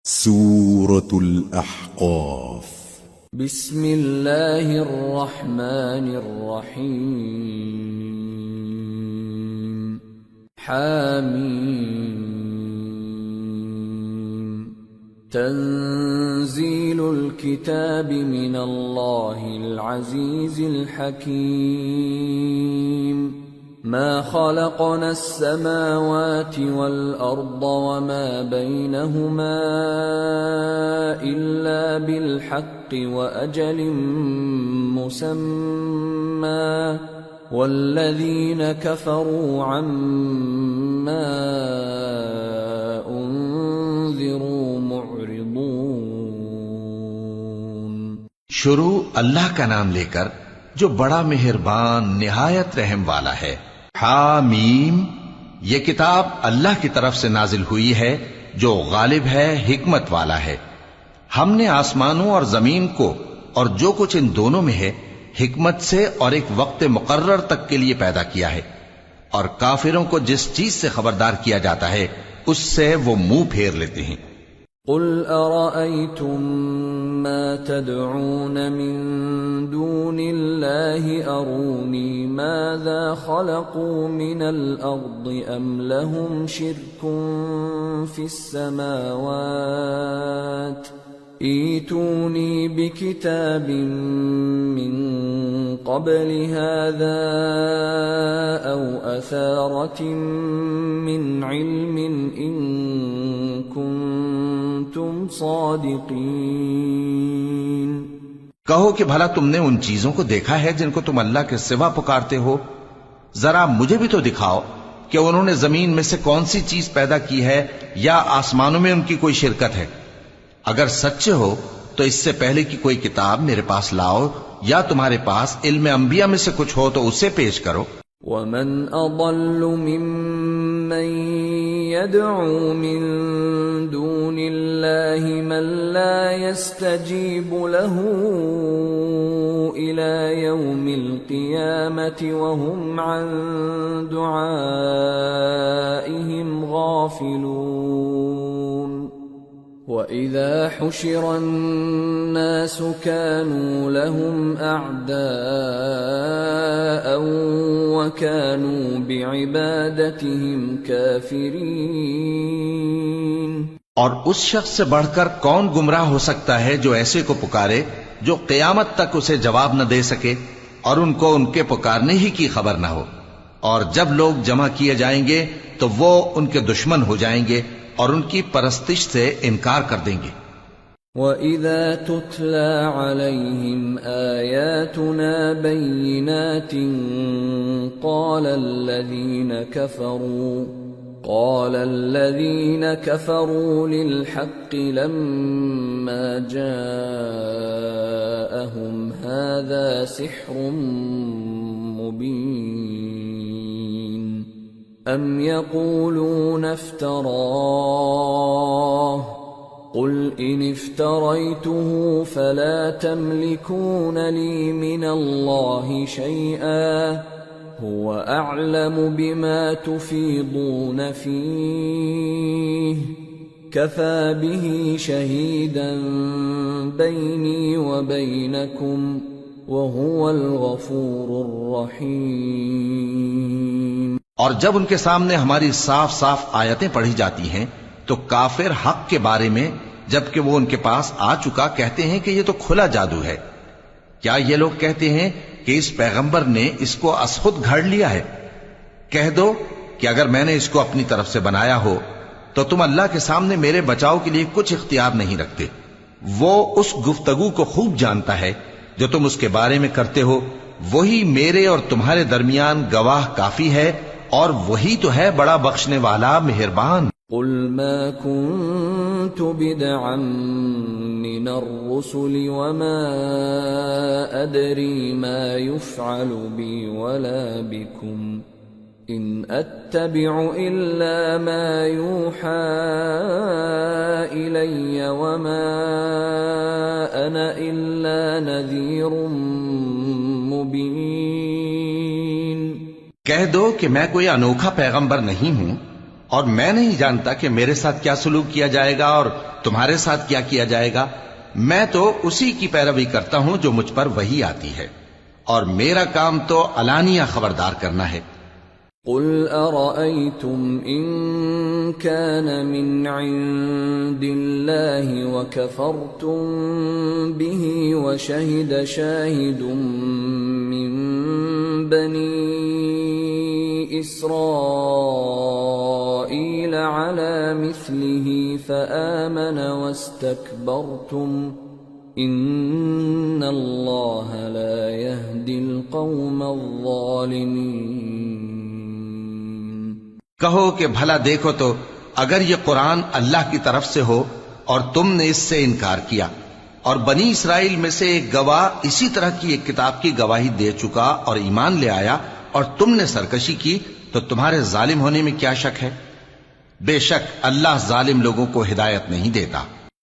سورة الأحقاف. بسم الله الرحمن الرحيم. حاميم. تنزيل الكتاب من الله العزيز الحكيم. ما خلقنا السماوات والأرض وما بينهما إلا بالحق وأجل مسمى والذين كفروا عما أنذروا معرضون. شروع اللہ کا نام لے کر جو بڑا مہربان نہایت رحم والا ہے. حامیم، یہ کتاب اللہ کی طرف سے نازل ہوئی ہے جو غالب ہے، حکمت والا ہے. ہم نے آسمانوں اور زمین کو اور جو کچھ ان دونوں میں ہے حکمت سے اور ایک وقت مقرر تک کے لیے پیدا کیا ہے، اور کافروں کو جس چیز سے خبردار کیا جاتا ہے اس سے وہ منہ پھیر لیتے ہیں. قل أرأيتم ما تدعون من دون الله أروني ماذا خلقوا من الأرض أم لهم شرك في السماوات ائتوني بكتاب من قبل هذا أو أثارة من علم إن كنتم صادقين. کہو کہ بھلا تم نے ان چیزوں کو دیکھا ہے جن کو تم اللہ کے سوا پکارتے ہو؟ ذرا مجھے بھی تو دکھاؤ کہ انہوں نے زمین میں سے کون سی چیز پیدا کی ہے یا آسمانوں میں ان کی کوئی شرکت ہے. اگر سچے ہو تو اس سے پہلے کی کوئی کتاب میرے پاس لاؤ، یا تمہارے پاس علم انبیاء میں سے کچھ ہو تو اسے پیش کرو. ومن اضل ممن يدعو من دون الله من لا يستجيب له إلى يوم القيامة وهم عن دعائهم غافلون. وَإِذَا حُشِرَ النَّاسُ كَانُوا لَهُمْ أَعْدَاءً وَكَانُوا بِعِبَادَتِهِمْ كَافِرِينَ. اور اس شخص سے بڑھ کر کون گمراہ ہو سکتا ہے جو ایسے کو پکارے جو قیامت تک اسے جواب نہ دے سکے اور ان کو ان کے پکارنے ہی کی خبر نہ ہو. اور جب لوگ جمع کیے جائیں گے تو وہ ان کے دشمن ہو جائیں گے اور ان کی پرستش سے انکار کر دیں گے. وَإِذَا تُتْلَى عَلَيْهِمْ آيَاتُنَا بَيِّنَاتٍ قَالَ الَّذِينَ كَفَرُوا لِلْحَقِّ لَمَّا جَاءَهُمْ هَذَا سِحْرٌ مُبِينٌ. أَمْ يَقُولُونَ افْتَرَاهُ قُلْ إِنِ افْتَرَيْتُهُ فَلَا تَمْلِكُونَ لِي مِنَ اللَّهِ شَيْئًا هُوَ أَعْلَمُ بِمَا تُفِيضُونَ فِيهِ كَفَى بِهِ شَهِيدًا بَيْنِي وَبَيْنَكُمْ وَهُوَ الْغَفُورُ الرَّحِيمُ. اور جب ان کے سامنے ہماری صاف صاف آیتیں پڑھی جاتی ہیں تو کافر حق کے بارے میں جبکہ وہ ان کے پاس آ چکا کہتے ہیں کہ یہ تو کھلا جادو ہے. کیا یہ لوگ کہتے ہیں کہ اس پیغمبر نے اس کو از خود گھڑ لیا ہے؟ کہہ دو کہ اگر میں نے اس کو اپنی طرف سے بنایا ہو تو تم اللہ کے سامنے میرے بچاؤ کے لیے کچھ اختیار نہیں رکھتے. وہ اس گفتگو کو خوب جانتا ہے جو تم اس کے بارے میں کرتے ہو. وہی میرے اور تمہارے درمیان گواہ کافی ہے اور وہی تو ہے بڑا بخشنے والا مہربان. قل ما كنت بدعا من الرسل وما أدري ما يفعل بي ولا بكم إن أتبع إلا ما يوحى إلي وما أنا إلا نذير مبين. کہہ دو کہ میں کوئی انوکھا پیغمبر نہیں ہوں اور میں نہیں جانتا کہ میرے ساتھ کیا سلوک کیا جائے گا اور تمہارے ساتھ کیا کیا جائے گا. میں تو اسی کی پیروی کرتا ہوں جو مجھ پر وحی آتی ہے، اور میرا کام تو علانیہ خبردار کرنا ہے. قل أرأيتم إن كان من عند الله وكفرتم به وشهد شاهد من بني إسرائيل على مثله فآمن واستكبرتم إن الله لا يهدي القوم الظالمين. کہو کہ بھلا دیکھو تو اگر یہ قرآن اللہ کی طرف سے ہو اور تم نے اس سے انکار کیا، اور بنی اسرائیل میں سے ایک گواہ اسی طرح کی ایک کتاب کی گواہی دے چکا اور ایمان لے آیا، اور تم نے سرکشی کی، تو تمہارے ظالم ہونے میں کیا شک ہے؟ بے شک اللہ ظالم لوگوں کو ہدایت نہیں دیتا.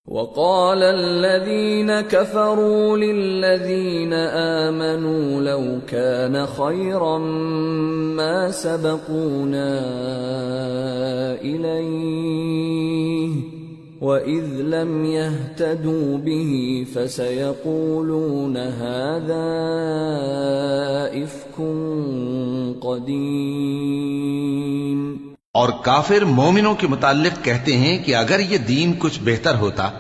وقال الذين كفروا للذين آمنوا لو كان خيرا ما سبقونا إليه وإذ لم يهتدوا به فسيقولون هذا إفك قديم. اور کافر مومنوں کے متعلق کہتے ہیں کہ اگر یہ دین کچھ بہتر ہوتا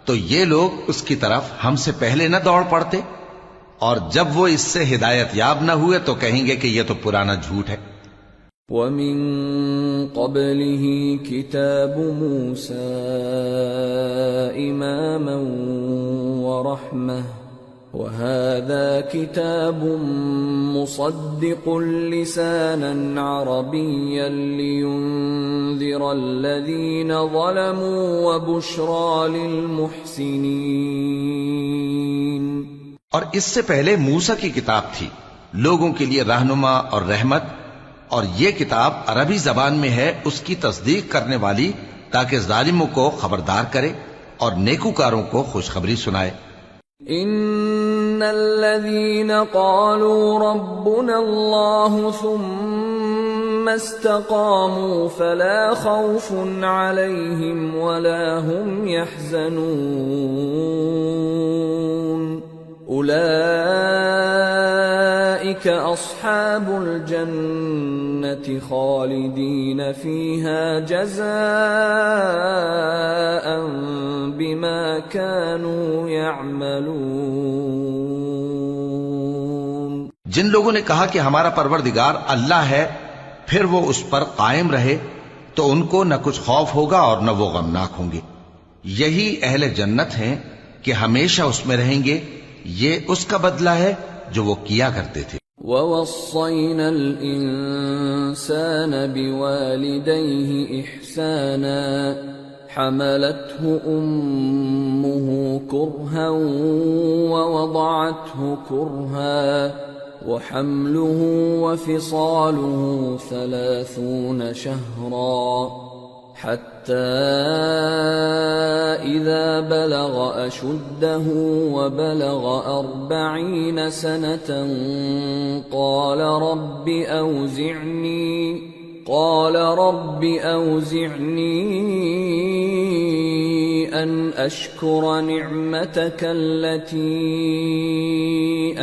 تو یہ لوگ اس کی طرف ہم سے پہلے نہ دوڑ پڑتے، اور جب وہ اس سے ہدایت یاب نہ ہوئے تو کہیں گے کہ یہ تو پرانا جھوٹ ہے. وَمِن قَبْلِهِ كِتَابُ مُوسَىٰ إِمَامًا وَرَحْمَةً وَهَٰذَا كِتَابٌ مُصَدِّقٌ لِّسَانًا عَرَبِيًّا لِّيُنذِرَ الَّذِينَ ظَلَمُوا وَبُشْرَىٰ لِلْمُحْسِنِينَ. اور اس سے پہلے موسیٰ کی کتاب تھی، لوگوں کے لیے رہنما اور رحمت، اور یہ کتاب عربی زبان میں ہے اس کی تصدیق کرنے والی، تاکہ ظالموں کو خبردار کرے اور نیکوکاروں کو خوشخبری سنائے. ان الذين قالوا ربنا الله ثم استقاموا فلا خوف عليهم ولا هم يحزنون اولئك اصحاب الجنة خالدين فيها جزاء بما كانوا يعملون. جن لوگوں نے کہا کہ ہمارا پروردگار اللہ ہے، پھر وہ اس پر قائم رہے تو ان کو نہ کچھ خوف ہوگا اور نہ وہ غمناک ہوں گے. یہی اہل جنت ہیں کہ ہمیشہ اس میں رہیں گے. یہ اس کا بدلہ ہے جو وہ کیا کرتے تھے. وَوَصَّيْنَا الْإِنسَانَ بِوَالِدَيْهِ إِحْسَانًا حَمَلَتْهُ أُمُّهُ كُرْهًا وَوَضَعَتْهُ كُرْهًا وَحَمْلُهُ وَفِصَالُهُ 30 شَهْرًا حَتَّى إِذَا بَلَغَ أَشُدَّهُ وَبَلَغَ 40 سَنَةً قَالَ رَبِّ أَوْزِعْنِي أَنْ أَشْكُرَ نِعْمَتَكَ الَّتِي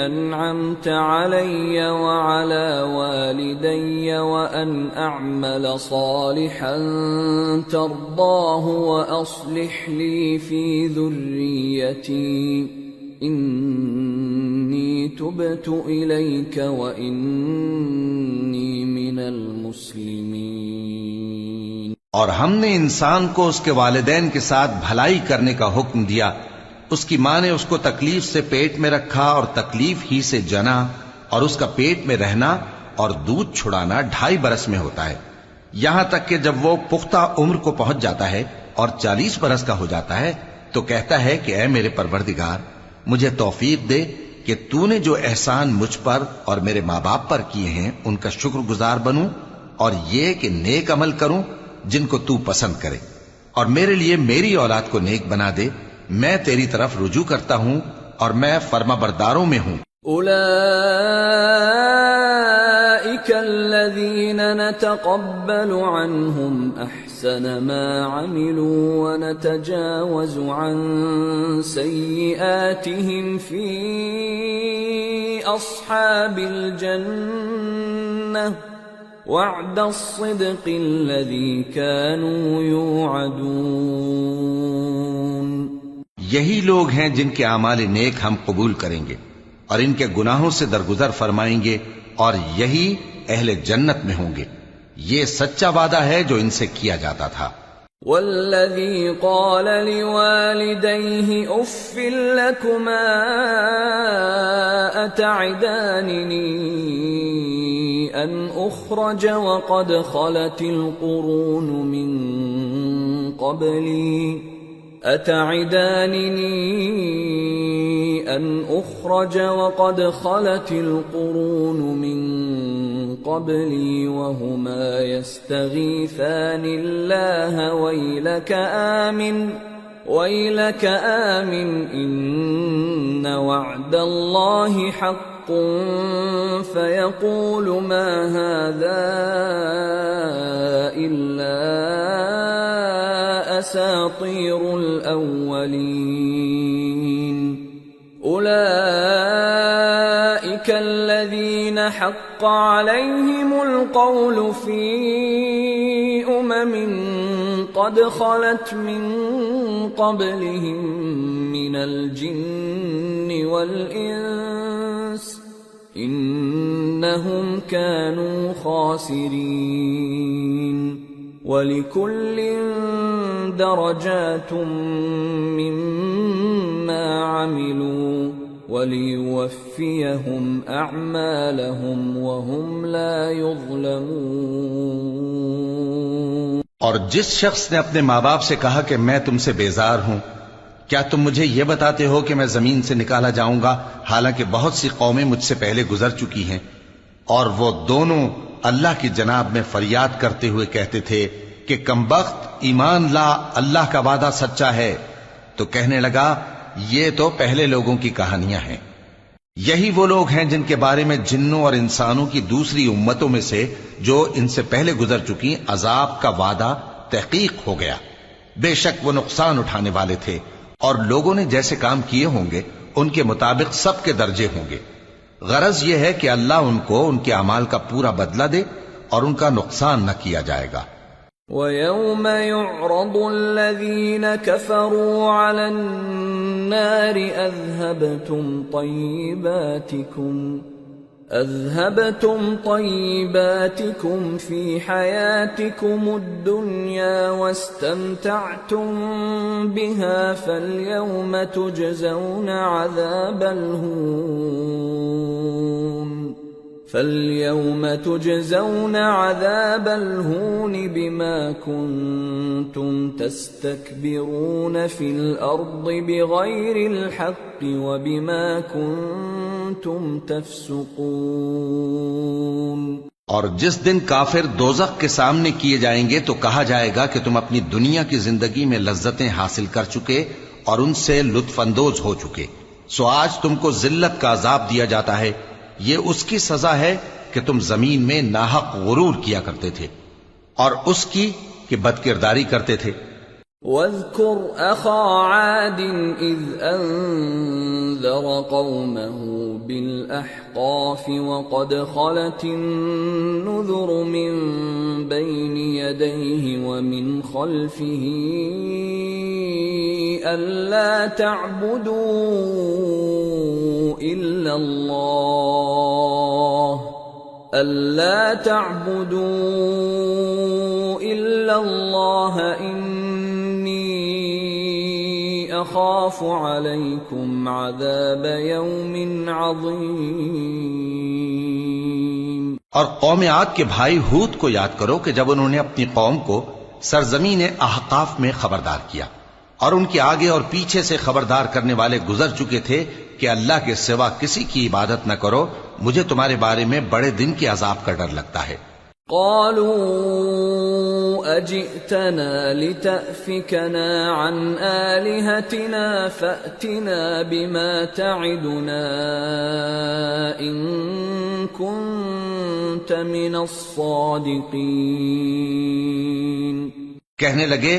أَنْعَمْتَ عَلَيَّ وَعَلَى وَالِدَيَّ وَأَنْ أَعْمَلَ صَالِحًا تَرْضَاهُ وَأَصْلِحْ لِي فِي ذُرِّيَّتِي إِنِّي تُبْتُ إِلَيْكَ وَإِنِّي مِنَ الْمُسْلِمِينَ. اور ہم نے انسان کو اس کے والدین کے ساتھ بھلائی کرنے کا حکم دیا. اس کی ماں نے اس کو تکلیف سے پیٹ میں رکھا اور تکلیف ہی سے جنا، اور اس کا پیٹ میں رہنا اور دودھ چھڑانا 2.5 برس میں ہوتا ہے، یہاں تک کہ جب وہ پختہ عمر کو پہنچ جاتا ہے اور 40 برس کا ہو جاتا ہے تو کہتا ہے کہ اے میرے پروردگار، مجھے توفیق دے کہ تو نے جو احسان مجھ پر اور میرے ماں باپ پر کیے ہیں ان کا شکر گزار بنوں، اور یہ کہ نیک عمل کروں جن کو تو پسند کرے، اور میرے لیے میری اولاد کو نیک بنا دے. میں تیری طرف رجوع کرتا ہوں اور میں فرما برداروں میں ہوں. أولئك الذين نتقبل عنهم أحسن ما عملوا ونتجاوز عن سيئاتهم في أصحاب الجنة وعد الصدق الذي كانوا يوعدون۔ یہی لوگ ہیں جن کے اعمال نیک ہم قبول کریں گے اور ان کے گناہوں سے درگزر فرمائیں گے، اور یہی اہل جنت میں ہوں گے۔ یہ سچا وعدہ ہے جو ان سے کیا جاتا تھا۔ والذي قال لوالديه اف لكما اتعدانني ان اخرج وقد خلت القرون من قبلي أتعدانني أن أخرج وقد خلت القرون من قبلي وهما يستغيثان الله ويلك آمن إن وعد الله حق فيقول ما هذا إلا أساطير الأولين أولئك الذين حق عليهم القول في قد خلت من قبلهم من الجن والإنس إنهم كانوا خاسرين وَلِكُلٍّ دَرَجَاتٌ مِّمَّا عَمِلُوا وَلِيُوَفِّيَهُمْ أَعْمَالَهُمْ وَهُمْ لَا يُظْلَمُونَ۔ اور جس شخص نے اپنے ماں باپ سے کہا کہ میں تم سے بیزار ہوں، کیا تم مجھے یہ بتاتے ہو کہ میں زمین سے نکالا جاؤں گا، حالانکہ بہت سی قومیں مجھ سے پہلے گزر چکی ہیں؟ اور وہ دونوں اللہ کی جناب میں فریاد کرتے ہوئے کہتے تھے کہ کمبخت ایمان لا، اللہ کا وعدہ سچا ہے۔ تو کہنے لگا یہ تو پہلے لوگوں کی کہانیاں ہیں، یہی وہ لوگ ہیں جن کے بارے میں جنوں اور انسانوں کی دوسری امتوں میں سے جو ان سے پہلے گزر چکی عذاب کا وعدہ تحقیق ہو گیا۔ بے شک وہ نقصان اٹھانے والے تھے، اور لوگوں نے جیسے کام کیے ہوں گے ان کے مطابق سب کے درجے ہوں گے۔ غرض یہ ہے کہ اللہ ان کو ان کے اعمال کا پورا بدلہ دے اور ان کا نقصان نہ کیا جائے گا۔ وَيَوْمَ يُعْرَضُ الَّذِينَ كَفَرُوا عَلَى النَّارِ أَذْهَبْتُمْ طَيِّبَاتِكُمْ فِي حَيَاتِكُمُ الدُّنْيَا وَاسْتَمْتَعْتُمْ بِهَا فَالْيَوْمَ تُجْزَوْنَ عَذَابَ الْهُونِ بِمَا كُنتُمْ تَسْتَكْبِرُونَ فِي الْأَرْضِ بِغَيْرِ الْحَقِّ وَبِمَا كُنتُمْ تَفْسُقُونَ۔ اور جس دن کافر دوزخ کے سامنے کیے جائیں گے تو کہا جائے گا کہ تم اپنی دنیا کی زندگی میں لذتیں حاصل کر چکے اور ان سے لطف اندوز ہو چکے، سو آج تم کو ذلت کا عذاب دیا جاتا ہے، یہ اس کی سزا ہے کہ تم زمین میں ناحق غرور کیا کرتے تھے اور اس کی کہ بدکرداری کرتے تھے۔ وَاذْكُرْ أَخَا عَادٍ إِذْ أَنذَرَ قَوْمَهُ بِالْأَحْقَافِ وَقَدْ خَلَتِ النُّذُرُ مِنْ بَيْنِ يَدَيْهِ وَمِنْ خَلْفِهِ أَلَّا تَعْبُدُوا إِلَّا اللَّهَ إِنِّي أَخَافُ عَلَيْكُمْ عَذَابَ يَوْمٍ عَظِيمٍ۔ اور قوم عاد کے بھائی ہود کو یاد کرو کہ جب انہوں نے اپنی قوم کو سرزمین احقاف میں خبردار کیا اور ان کے آگے اور پیچھے سے خبردار کرنے والے گزر چکے تھے کہ اللہ کے سوا کسی کی عبادت نہ کرو، مجھے تمہارے بارے میں بڑے دن کے عذاب کا ڈر لگتا ہے۔ قالوا أجئتنا لتأفكنا عن آلهتنا فأتنا بما تعدنا إن كنت من الصادقين۔ کہنے لگے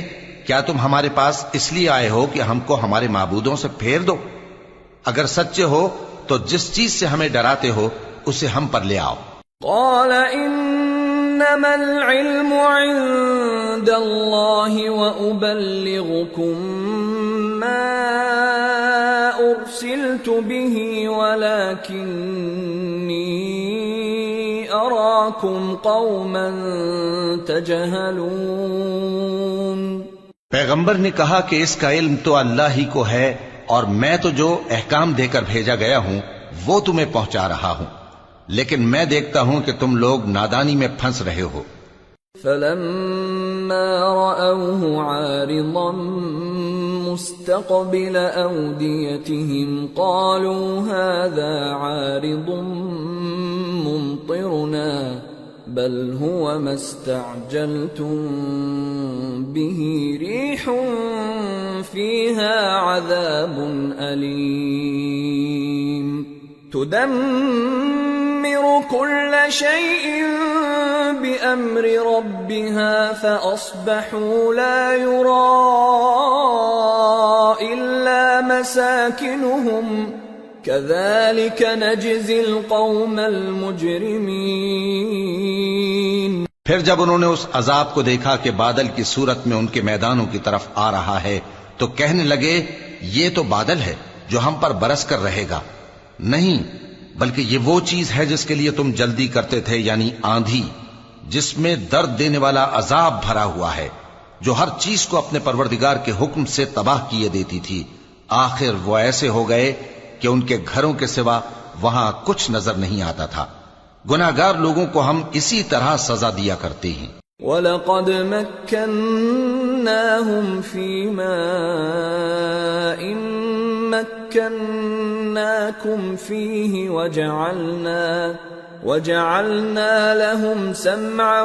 کیا تم ہمارے پاس اس لیے آئے ہو کہ ہم کو ہمارے معبودوں سے پھیر دو؟ اگر سچے ہو تو جس چیز سے ہمیں ڈراتے ہو اسے ہم پر لے آؤ۔ قال انما العلم عند الله وابلغكم ما ارسلت به ولكني اراكم قوما تجهلون۔ پیغمبر نے کہا کہ اس کا علم تو اللہ ہی کو ہے اور میں تو جو احکام دے کر بھیجا گیا ہوں وہ تمہیں پہنچا رہا ہوں، لیکن میں دیکھتا ہوں کہ تم لوگ نادانی میں پھنس رہے ہو۔ فلما رأوه عارضا مستقبل أوديتهم قالوا هذا عارض ممطرنا بل هو ما استعجلتم به ريح فيها عذاب أليم تدمر كل شيء بأمر ربها فأصبحوا لا يرى إلا مساكنهم كذلك نجزي القوم المجرمين۔ پھر جب انہوں نے اس عذاب کو دیکھا کہ بادل کی صورت میں ان کے میدانوں کی طرف آ رہا ہے تو کہنے لگے یہ تو بادل ہے جو ہم پر برس کر رہے گا، نہیں بلکہ یہ وہ چیز ہے جس کے لیے تم جلدی کرتے تھے، یعنی آندھی جس میں درد دینے والا عذاب بھرا ہوا ہے جو ہر چیز کو اپنے پروردگار کے حکم سے تباہ کیے دیتی تھی۔ آخر وہ ایسے ہو گئے کہ ان کے گھروں کے سوا وہاں کچھ نظر نہیں آتا تھا۔ گناہگار لوگوں کو ہم اسی طرح سزا دیا کرتے ہیں۔ وَلَقَدْ مَكَّنَّاهُمْ فِي مَاءٍ مَكَّنَّاكُمْ فِيهِ وَجَعَلْنَا لَهُمْ سَمْعًا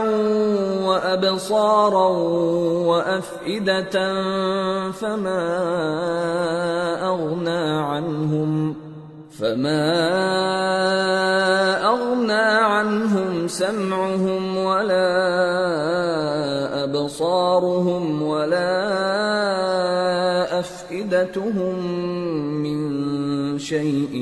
وَأَبْصَارًا وَأَفْئِدَةً فَمَا أَغْنَى عَنْهُمْ سَمْعُهُمْ وَلَا أَبْصَارُهُمْ وَلَا أَفْئِدَتُهُمْ مِنْ شَيْءٍ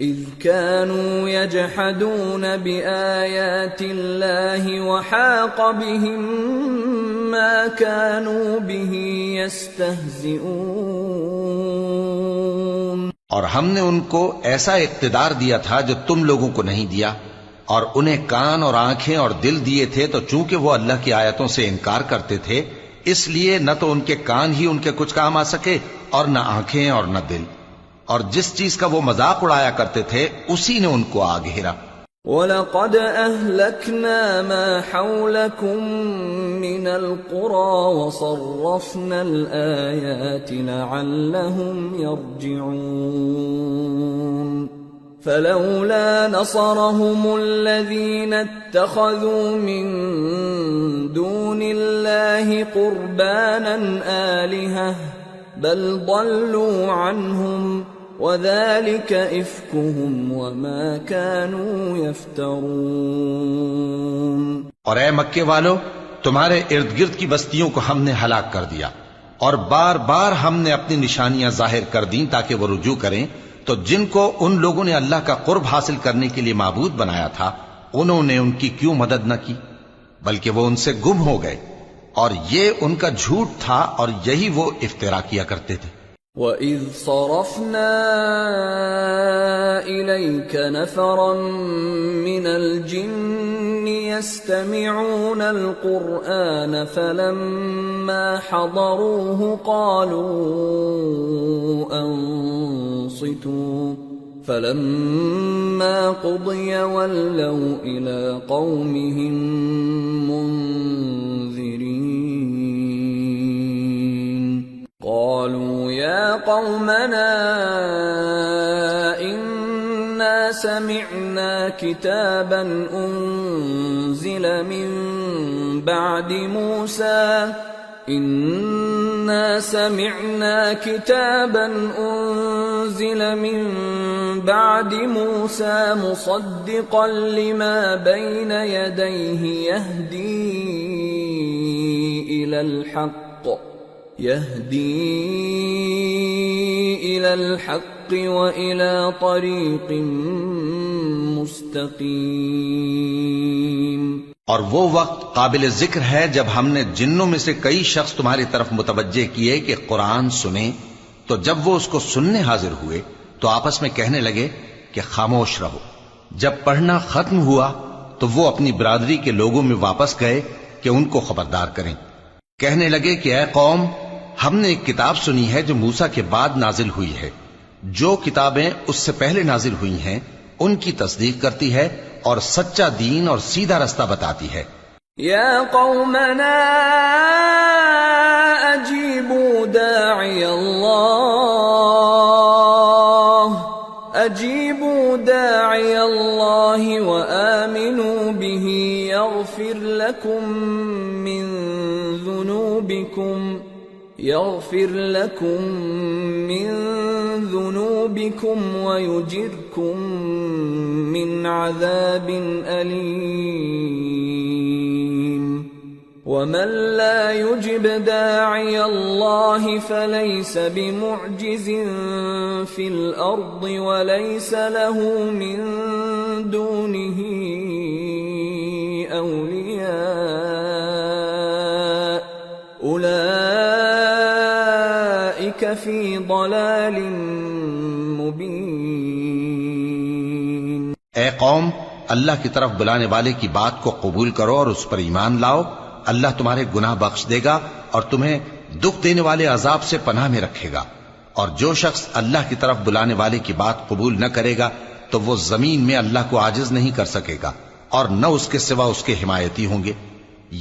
إِذْ كَانُوا يَجْحَدُونَ بِآيَاتِ اللَّهِ وَحَاقَ بِهِمْ مَا كَانُوا بِهِ يَسْتَهْزِئُونَ۔ اور ہم نے ان کو ایسا اقتدار دیا تھا جو تم لوگوں کو نہیں دیا، اور انہیں کان اور آنکھیں اور دل دیے تھے، تو چونکہ وہ اللہ کی آیتوں سے انکار کرتے تھے اس لیے نہ تو ان کے کان ہی ان کے کچھ کام آ سکے اور نہ آنکھیں اور نہ دل، اور جس چیز کا وہ مذاق اڑایا کرتے تھے اسی نے ان کو آ گھیرا۔ وَلَقَدْ أَهْلَكْنَا مَا حَوْلَكُمْ مِنَ الْقُرَى وَصَرَّفْنَا الْآيَاتِ لَعَلَّهُمْ يَرْجِعُونَ فَلَوْلَا نَصَرَهُمُ الَّذِينَ اتَّخَذُوا مِن دُونِ اللَّهِ قُرْبَانًا آلِهَةً بَلْ ضَلُّوا عَنْهُمْ وَذَلِكَ إِفْكُهُمْ وَمَا كَانُوا يَفْتَرُونَ۔ اور اے مکے والو، تمہارے ارد گرد کی بستیوں کو ہم نے ہلاک کر دیا، اور بار بار ہم نے اپنی نشانیاں ظاہر کر دیں تاکہ وہ رجوع کریں، تو جن کو ان لوگوں نے اللہ کا قرب حاصل کرنے کے لیے معبود بنایا تھا انہوں نے ان کی کیوں مدد نہ کی، بلکہ وہ ان سے گم ہو گئے، اور یہ ان کا جھوٹ تھا اور یہی وہ افترا کیا کرتے تھے۔ وَإِذْ صَرَفْنَا إِلَيْكَ نَفَرًا مِّنَ الْجِنِّ يَسْتَمِعُونَ الْقُرْآنَ فَلَمَّا حَضَرُوهُ قَالُوا أَنصِتُوا فَلَمَّا قُضِيَ وَلَّوْا إِلَىٰ قَوْمِهِم مُّنذِرِينَ قَالُوا يَا قَوْمَنَا إِنَّا سَمِعْنَا كِتَابًا أُنزِلَ مِن بعد موسى إنا سمعنا كتابا أنزل من بعد موسى مصدقا لما بين يديه يهدي إلى الحق وإلى طريق مستقيم. اور وہ وقت قابل ذکر ہے جب ہم نے جنوں میں سے کئی شخص تمہاری طرف متوجہ کیے کہ قرآن سنیں، تو جب وہ اس کو سننے حاضر ہوئے تو آپس میں کہنے لگے کہ خاموش رہو. جب پڑھنا ختم ہوا تو وہ اپنی برادری کے لوگوں میں واپس گئے کہ ان کو خبردار کریں. کہنے لگے کہ اے قوم، ہم نے ایک کتاب سنی ہے جو موسیٰ کے بعد نازل ہوئی ہے. جو کتابیں اس سے پہلے نازل ہوئی ہیں ان کی تصدیق کرتی ہے اور سچا دین اور سیدھا رستہ بتاتی ہے. یا قومنا اجیبوا داعی اللہ وآمنوا به يغفر لكم من ذنوبكم ويجركم من عذاب أليم. ومن لا يجب داعي الله فليس بمعجز في الأرض وليس له من دونه أولياء أولئك في ضلال مبين. اے قوم، اللہ کی طرف بلانے والے کی بات کو قبول کرو اور اس پر ایمان لاؤ. اللہ تمہارے گناہ بخش دے گا اور تمہیں دکھ دینے والے عذاب سے پناہ میں رکھے گا. اور جو شخص اللہ کی طرف بلانے والے کی بات قبول نہ کرے گا تو وہ زمین میں اللہ کو عاجز نہیں کر سکے گا اور نہ اس کے سوا اس کے حمایتی ہوں گے.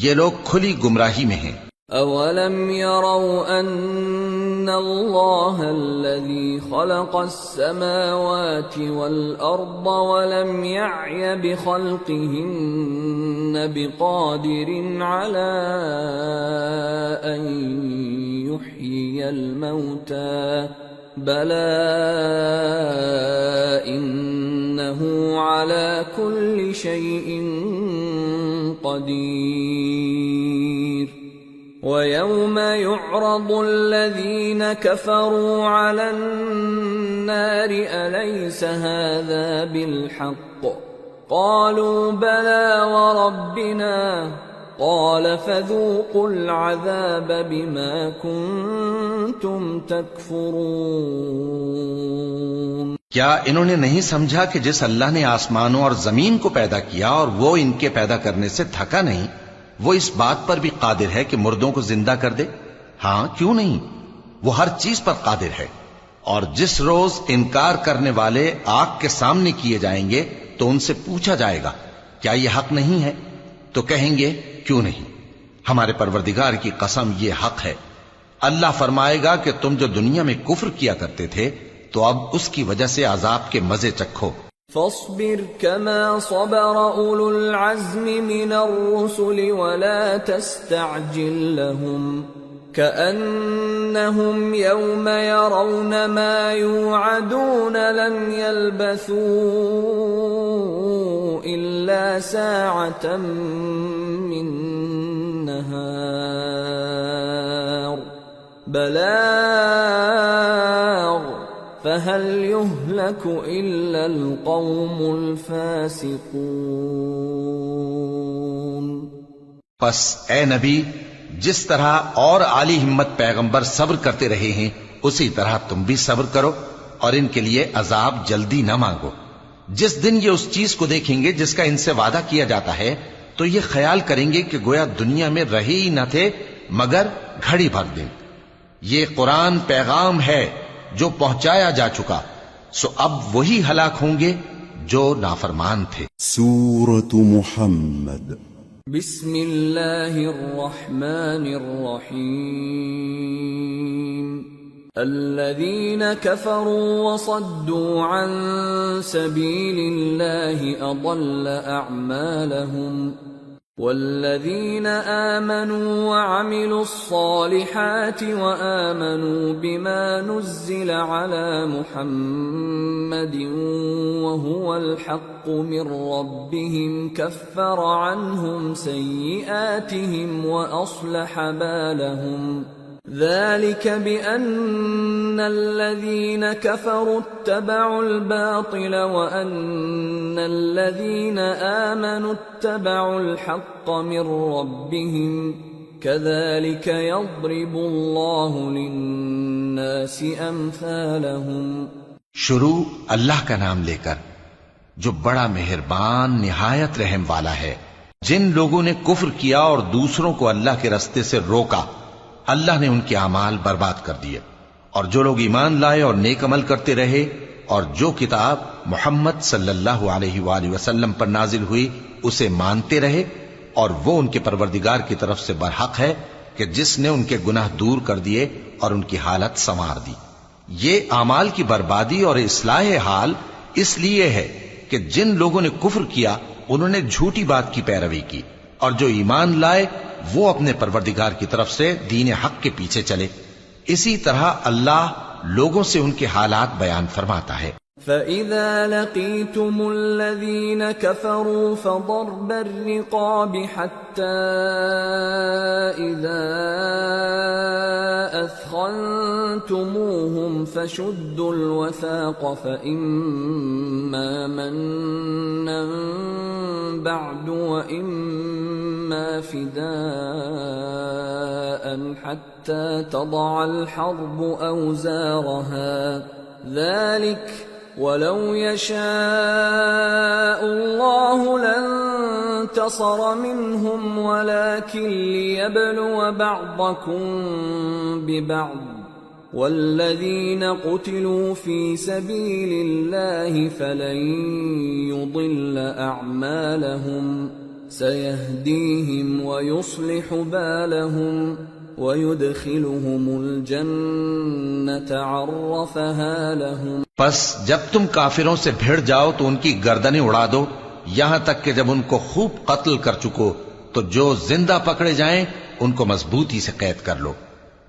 یہ لوگ کھلی گمراہی میں ہیں. اولم يروا ان اللہ الذي خلق السماوات والارض ولم يعي بخلقهن بقادر على ان يحيي الموتى بلى انه على كل شيء قدير. وَيَوْمَ يُعْرَضُ الَّذِينَ كَفَرُوا عَلَى النَّارِ أَلَيْسَ هَذَا بِالْحَقِّ قَالُوا بَلَى وَرَبِّنَا قَالَ فَذُوقُوا الْعَذَابَ بِمَا كُنتُمْ تَكْفُرُونَ. کیا انہوں نے نہیں سمجھا کہ جس اللہ نے آسمانوں اور زمین کو پیدا کیا اور وہ ان کے پیدا کرنے سے تھکا نہیں، وہ اس بات پر بھی قادر ہے کہ مردوں کو زندہ کر دے؟ ہاں، کیوں نہیں، وہ ہر چیز پر قادر ہے. اور جس روز انکار کرنے والے آگ کے سامنے کیے جائیں گے تو ان سے پوچھا جائے گا کیا یہ حق نہیں ہے؟ تو کہیں گے کیوں نہیں، ہمارے پروردگار کی قسم یہ حق ہے. اللہ فرمائے گا کہ تم جو دنیا میں کفر کیا کرتے تھے تو اب اس کی وجہ سے عذاب کے مزے چکھو. فاصبر كما صبر أولو العزم من الرسل ولا تستعجل لهم كأنهم يوم يرون ما يوعدون لم يلبثوا إلا ساعة من نهار بلاغ فَهَلْ يُهْلَكُ إِلَّا الْقَوْمُ الْفَاسِقُونَ. پس اے نبی، جس طرح اور عالی ہمت پیغمبر صبر کرتے رہے ہیں اسی طرح تم بھی صبر کرو اور ان کے لیے عذاب جلدی نہ مانگو. جس دن یہ اس چیز کو دیکھیں گے جس کا ان سے وعدہ کیا جاتا ہے تو یہ خیال کریں گے کہ گویا دنیا میں رہے ہی نہ تھے مگر گھڑی بھر دن. یہ قرآن پیغام ہے جو پہنچایا جا چکا، سو اب وہی ہلاک ہوں گے جو نافرمان تھے. سورة محمد. بسم اللہ الرحمن الرحیم. الذين كفروا وصدوا عن سبيل الله أضل أعمالهم والذين آمنوا وعملوا الصالحات وآمنوا بما نزل على محمد وهو الحق من ربهم كفر عنهم سيئاتهم وأصلح بالهم ذلك بأن الذين كفروا اتبعوا الباطل وأن الذين آمنوا اتبعوا الحق من ربهم كذلك يضرب الله للناس أمثالهم. شروع اللہ کا نام لے کر جو بڑا مہربان نہایت رحم والا ہے. جن لوگوں نے کفر کیا اور دوسروں کو اللہ کے رستے سے روکا اللہ نے ان کے اعمال برباد کر دیے، اور جو لوگ ایمان لائے اور نیک عمل کرتے رہے اور جو کتاب محمد صلی اللہ علیہ وآلہ وسلم پر نازل ہوئی اسے مانتے رہے، اور وہ ان کے پروردگار کی طرف سے برحق ہے کہ جس نے ان کے گناہ دور کر دیے اور ان کی حالت سنوار دی. یہ اعمال کی بربادی اور اصلاح حال اس لیے ہے کہ جن لوگوں نے کفر کیا انہوں نے جھوٹی بات کی پیروی کی، اور جو ایمان لائے وہ اپنے پروردگار کی طرف سے دین حق کے پیچھے چلے. اسی طرح اللہ لوگوں سے ان کے حالات بیان فرماتا ہے. فَإِذَا لَقِيتُمُ الَّذِينَ كَفَرُوا فَضَرْبَ الرِّقَابِ حَتَّى إِذَا أَثْخَنْتُمُوهُمْ فَشُدُّوا الْوَثَاقَ فَإِمَّا مَنًّا بَعْدُ وَإِمَّا فِدَاءً حَتَّى تَضَعَ الْحَرْبُ أَوْزَارَهَا ذلك ولو يشاء الله لانتصر منهم ولكن ليبلو بعضكم ببعض والذين قتلوا في سبيل الله فلن يضل أعمالهم سيهديهم ويصلح بالهم وَيُدْخِلُهُمُ الْجَنَّةَ عَرَّفَهَا لَهُمْ. پس جب تم کافروں سے بھیڑ جاؤ تو ان کی گردنیں اڑا دو یہاں تک کہ جب ان کو خوب قتل کر چکو تو جو زندہ پکڑے جائیں ان کو مضبوطی سے قید کر لو.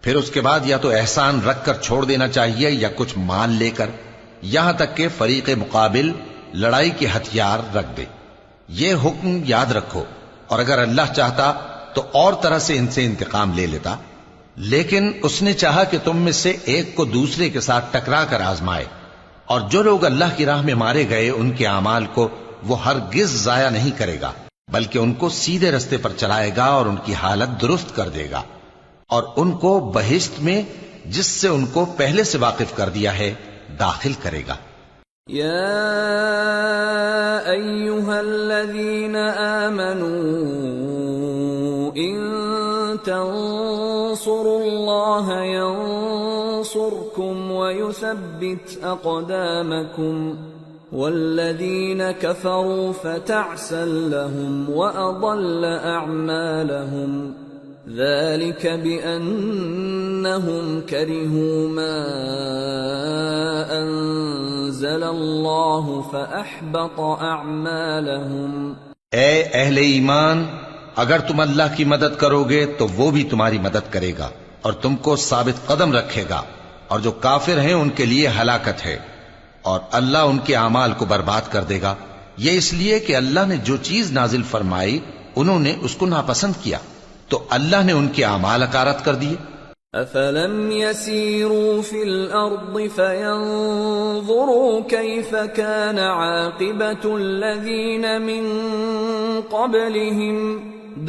پھر اس کے بعد یا تو احسان رکھ کر چھوڑ دینا چاہیے یا کچھ مال لے کر، یہاں تک کہ فریق مقابل لڑائی کے ہتھیار رکھ دے. یہ حکم یاد رکھو، اور اگر اللہ چاہتا تو اور طرح سے ان سے انتقام لے لیتا، لیکن اس نے چاہا کہ تم میں سے ایک کو دوسرے کے ساتھ ٹکرا کر آزمائے. اور جو لوگ اللہ کی راہ میں مارے گئے ان کے اعمال کو وہ ہرگز ضائع نہیں کرے گا، بلکہ ان کو سیدھے رستے پر چلائے گا اور ان کی حالت درست کر دے گا، اور ان کو بہشت میں جس سے ان کو پہلے سے واقف کر دیا ہے داخل کرے گا. یا ایھا الذین آمنوا ان تنصروا اللہ ینصرکم ویثبت اقدامکم والذین کفروا فتعسا لهم واضل اعمالهم ذلك بأنهم كرهوا ما أنزل الله فأحبط أعمالهم. اے اہل ایمان، اگر تم اللہ کی مدد کرو گے تو وہ بھی تمہاری مدد کرے گا اور تم کو ثابت قدم رکھے گا، اور جو کافر ہیں ان کے لیے ہلاکت ہے، اور اللہ ان کے اعمال کو برباد کر دے گا. یہ اس لیے کہ اللہ نے جو چیز نازل فرمائی انہوں نے اس کو ناپسند کیا تو اللہ نے ان کے اعمال اکارت کر دیے. افلم يسيروا في الارض فينظروا كيف كان عاقبة الذين من قبلهم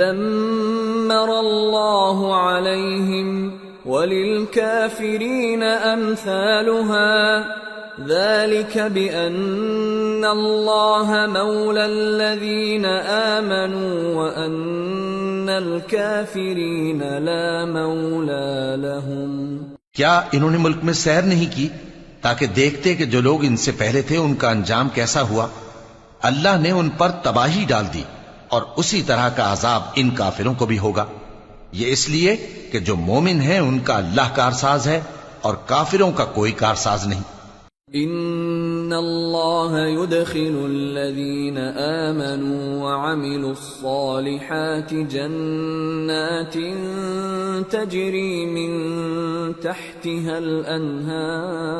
دمر الله عليهم وللكافرين امثالها ذلك بأن الله مولى الذين آمنوا وأن الكافرين لا مولى لهم. کیا انہوں نے ملک میں سیر نہیں کی تاکہ دیکھتے کہ جو لوگ ان سے پہلے تھے ان کا انجام کیسا ہوا؟ اللہ نے ان پر تباہی ڈال دی اور اسی طرح کا عذاب ان کافروں کو بھی ہوگا. یہ اس لیے کہ جو مومن ہیں ان کا اللہ کارساز ہے اور کافروں کا کوئی کارساز نہیں. ان اللہ يدخل الذین آمنوا وعملوا الصالحات جنات تجری من تحتها الانہار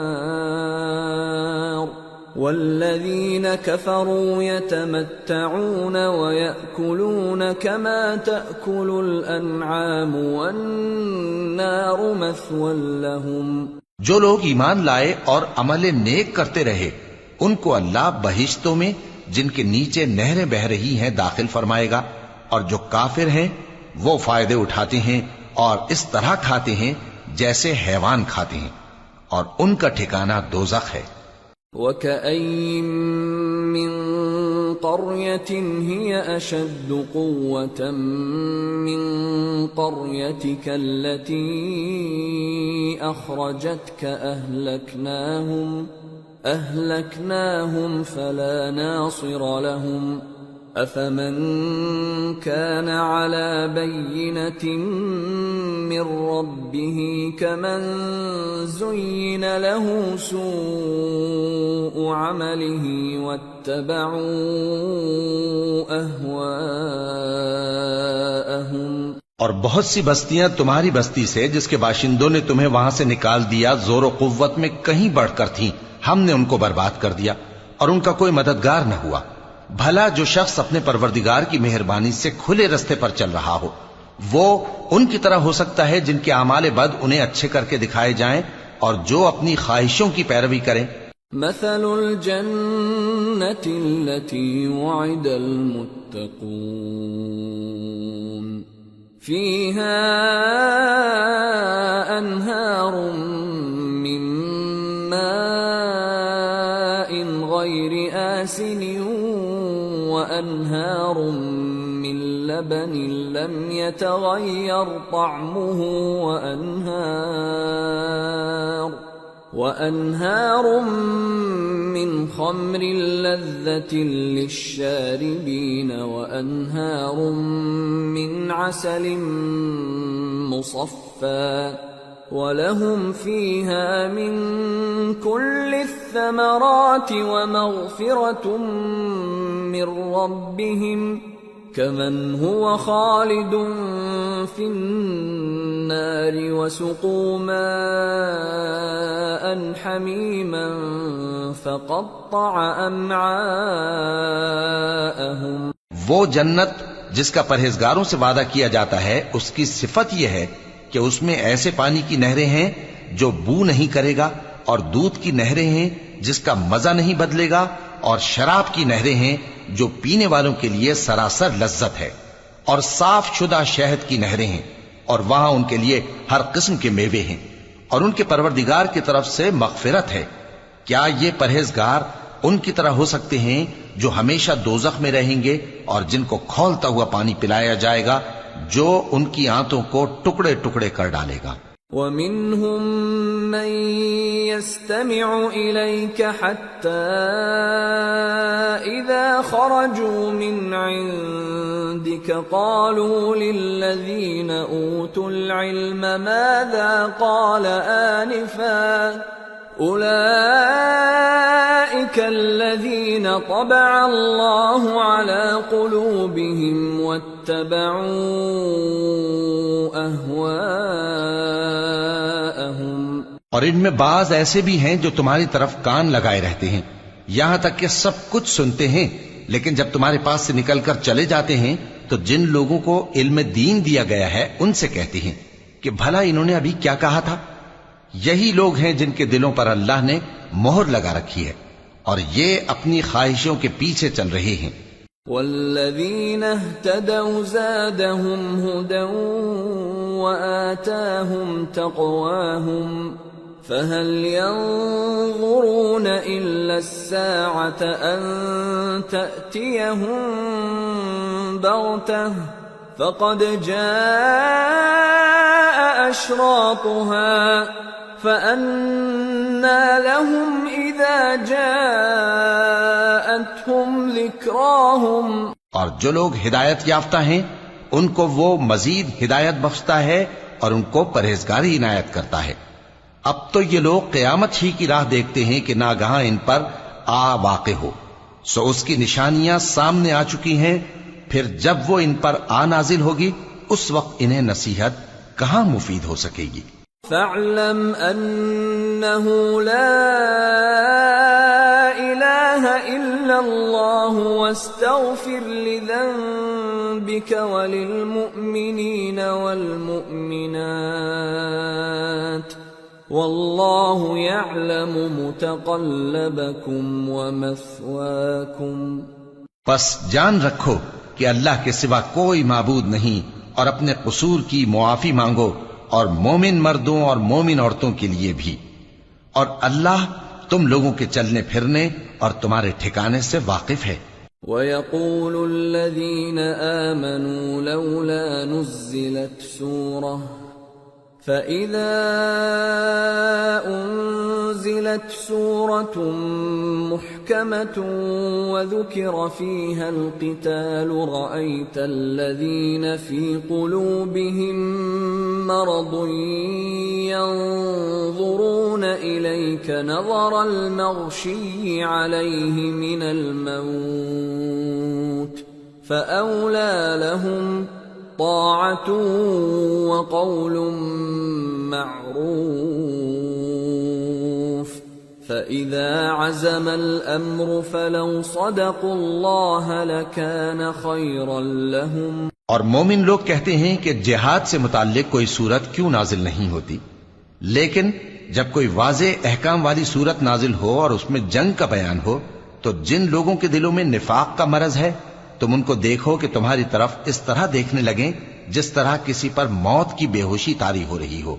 والذین کفروا یتمتعون ویأکلون کما تأکل الانعام والنار مثوی لهم۔ جو لوگ ایمان لائے اور عمل نیک کرتے رہے ان کو اللہ بہشتوں میں جن کے نیچے نہریں بہ رہی ہیں داخل فرمائے گا، اور جو کافر ہیں وہ فائدے اٹھاتے ہیں اور اس طرح کھاتے ہیں جیسے حیوان کھاتے ہیں، اور ان کا ٹھکانہ دوزخ ہے۔ وَكَأَيٍّ مِّن قَرْيَةٍ هِيَ أَشَدُّ قُوَّةً مِّن قَرْيَتِكَ الَّتِي أَخْرَجَتْكَ أَهْلَكْنَاهُمْ فَلَا نَاصِرَ لَهُمْ أَفَمَن كَانَ عَلَى بَيِّنَةٍ مِّن رَّبِّهِ كَمَن زُيِّنَ لَهُ سُوءُ عَمَلِهِ وَاتَّبَعُوا أَهْوَاءَهُمْ۔ اور بہت سی بستیاں تمہاری بستی سے جس کے باشندوں نے تمہیں وہاں سے نکال دیا زور و قوت میں کہیں بڑھ کر تھیں، ہم نے ان کو برباد کر دیا اور ان کا کوئی مددگار نہ ہوا۔ بھلا جو شخص اپنے پروردگار کی مہربانی سے کھلے رستے پر چل رہا ہو وہ ان کی طرح ہو سکتا ہے جن کے اعمال بد انہیں اچھے کر کے دکھائے جائیں اور جو اپنی خواہشوں کی پیروی کریں۔ مثل الجنة التي وعد المتقون فيها أنهار من ماء غير آسن وأنهار من لبن لم يتغير طعمه وأنهار من خمر لذة للشاربين وأنهار من عسل مصفى ولهم فيها من كل الثمرات ومغفرة من ربهم كمن هو خالد في النار وسقوا ماء حميما فقطع أمعاءهم۔ وہ جنت جس کا پرہیزگاروں سے وعدہ کیا جاتا ہے اس کی صفت یہ ہے کہ اس میں ایسے پانی کی نہریں ہیں جو بو نہیں کرے گا، اور دودھ کی نہریں ہیں جس کا مزہ نہیں بدلے گا، اور شراب کی نہریں ہیں جو پینے والوں کے لیے سراسر لذت ہے، اور صاف شدہ شہد کی نہریں ہیں، اور وہاں ان کے لیے ہر قسم کے میوے ہیں، اور ان کے پروردگار کی طرف سے مغفرت ہے۔ کیا یہ پرہیزگار ان کی طرح ہو سکتے ہیں جو ہمیشہ دوزخ میں رہیں گے اور جن کو کھولتا ہوا پانی پلایا جائے گا جو ان کی آنتوں کو ٹکڑے ٹکڑے کر ڈالے گا۔ وَمِنْهُمْ مَنْ يَسْتَمِعُ إِلَيْكَ حَتَّى إِذَا خَرَجُوا مِنْ عِنْدِكَ قَالُوا لِلَّذِينَ أُوتُوا الْعِلْمَ مَاذَا قَالَ آنِفًا أُولَئِكَ الَّذِينَ طَبَعَ اللَّهُ عَلَى قُلُوبِهِمْ وَاتَّبَعُوا أَهْوَاءَهُمْ۔ اور ان میں بعض ایسے بھی ہیں جو تمہاری طرف کان لگائے رہتے ہیں یہاں تک کہ سب کچھ سنتے ہیں، لیکن جب تمہارے پاس سے نکل کر چلے جاتے ہیں تو جن لوگوں کو علم دین دیا گیا ہے ان سے کہتے ہیں کہ بھلا انہوں نے ابھی کیا کہا تھا۔ یہی لوگ ہیں جن کے دلوں پر اللہ نے مہر لگا رکھی ہے اور یہ اپنی خواہشوں کے پیچھے چل رہے ہیں۔ والذین اہتدوا زادهم هدى وآتاهم تقواهم فهل ينظرون إلا الساعة أن تأتيهم بغتة فقد جاء أشراطها فأنى لهم إذا جاءتهم ذكراهم۔ اور جو لوگ ہدایت یافتہ ہیں ان کو وہ مزید ہدایت بخشتا ہے اور ان کو پرہیزگاری عنایت کرتا ہے۔ اب تو یہ لوگ قیامت ہی کی راہ دیکھتے ہیں کہ ناگہاں ان پر آ واقع ہو، سو اس کی نشانیاں سامنے آ چکی ہیں، پھر جب وہ ان پر آ نازل ہوگی اس وقت انہیں نصیحت کہاں مفید ہو سکے گی۔ فاعلم انه لا اله الا الله واستغفر لذنبك وللمؤمنين والمؤمنات والله يعلم متقلبكم ومثواكم۔ پس جان رکھو کہ اللہ کے سوا کوئی معبود نہیں، اور اپنے قصور کی معافی مانگو، اور مومن مردوں اور مومن عورتوں کے لیے بھی، اور اللہ تم لوگوں کے چلنے پھرنے اور تمہارے ٹھکانے سے واقف ہے۔ وَيَقُولُ الَّذِينَ آمَنُوا لَوْلَا نُزِّلَتْ سُورَةٌ فَإِذَا أُنزِلَتْ سُورَةٌ مُحْكَمَةٌ وَذُكِرَ فِيهَا الْقِتَالُ رَأَيْتَ الَّذِينَ فِي قُلُوبِهِم مَّرَضٌ يَنظُرُونَ إِلَيْكَ نَظَرَ الْمَغْشِيِّ عَلَيْهِ مِنَ الْمَوْتِ فَأَوْلَىٰ لَهُمْ طاعة وقول معروف فإذا عزم الأمر فلو صدقوا الله لكان خيرا لهم۔ اور مومن لوگ کہتے ہیں کہ جہاد سے متعلق کوئی صورت کیوں نازل نہیں ہوتی، لیکن جب کوئی واضح احکام والی صورت نازل ہو اور اس میں جنگ کا بیان ہو تو جن لوگوں کے دلوں میں نفاق کا مرض ہے تم ان کو دیکھو کہ تمہاری طرف اس طرح دیکھنے لگیں جس طرح کسی پر موت کی بے ہوشی طاری ہو رہی ہو،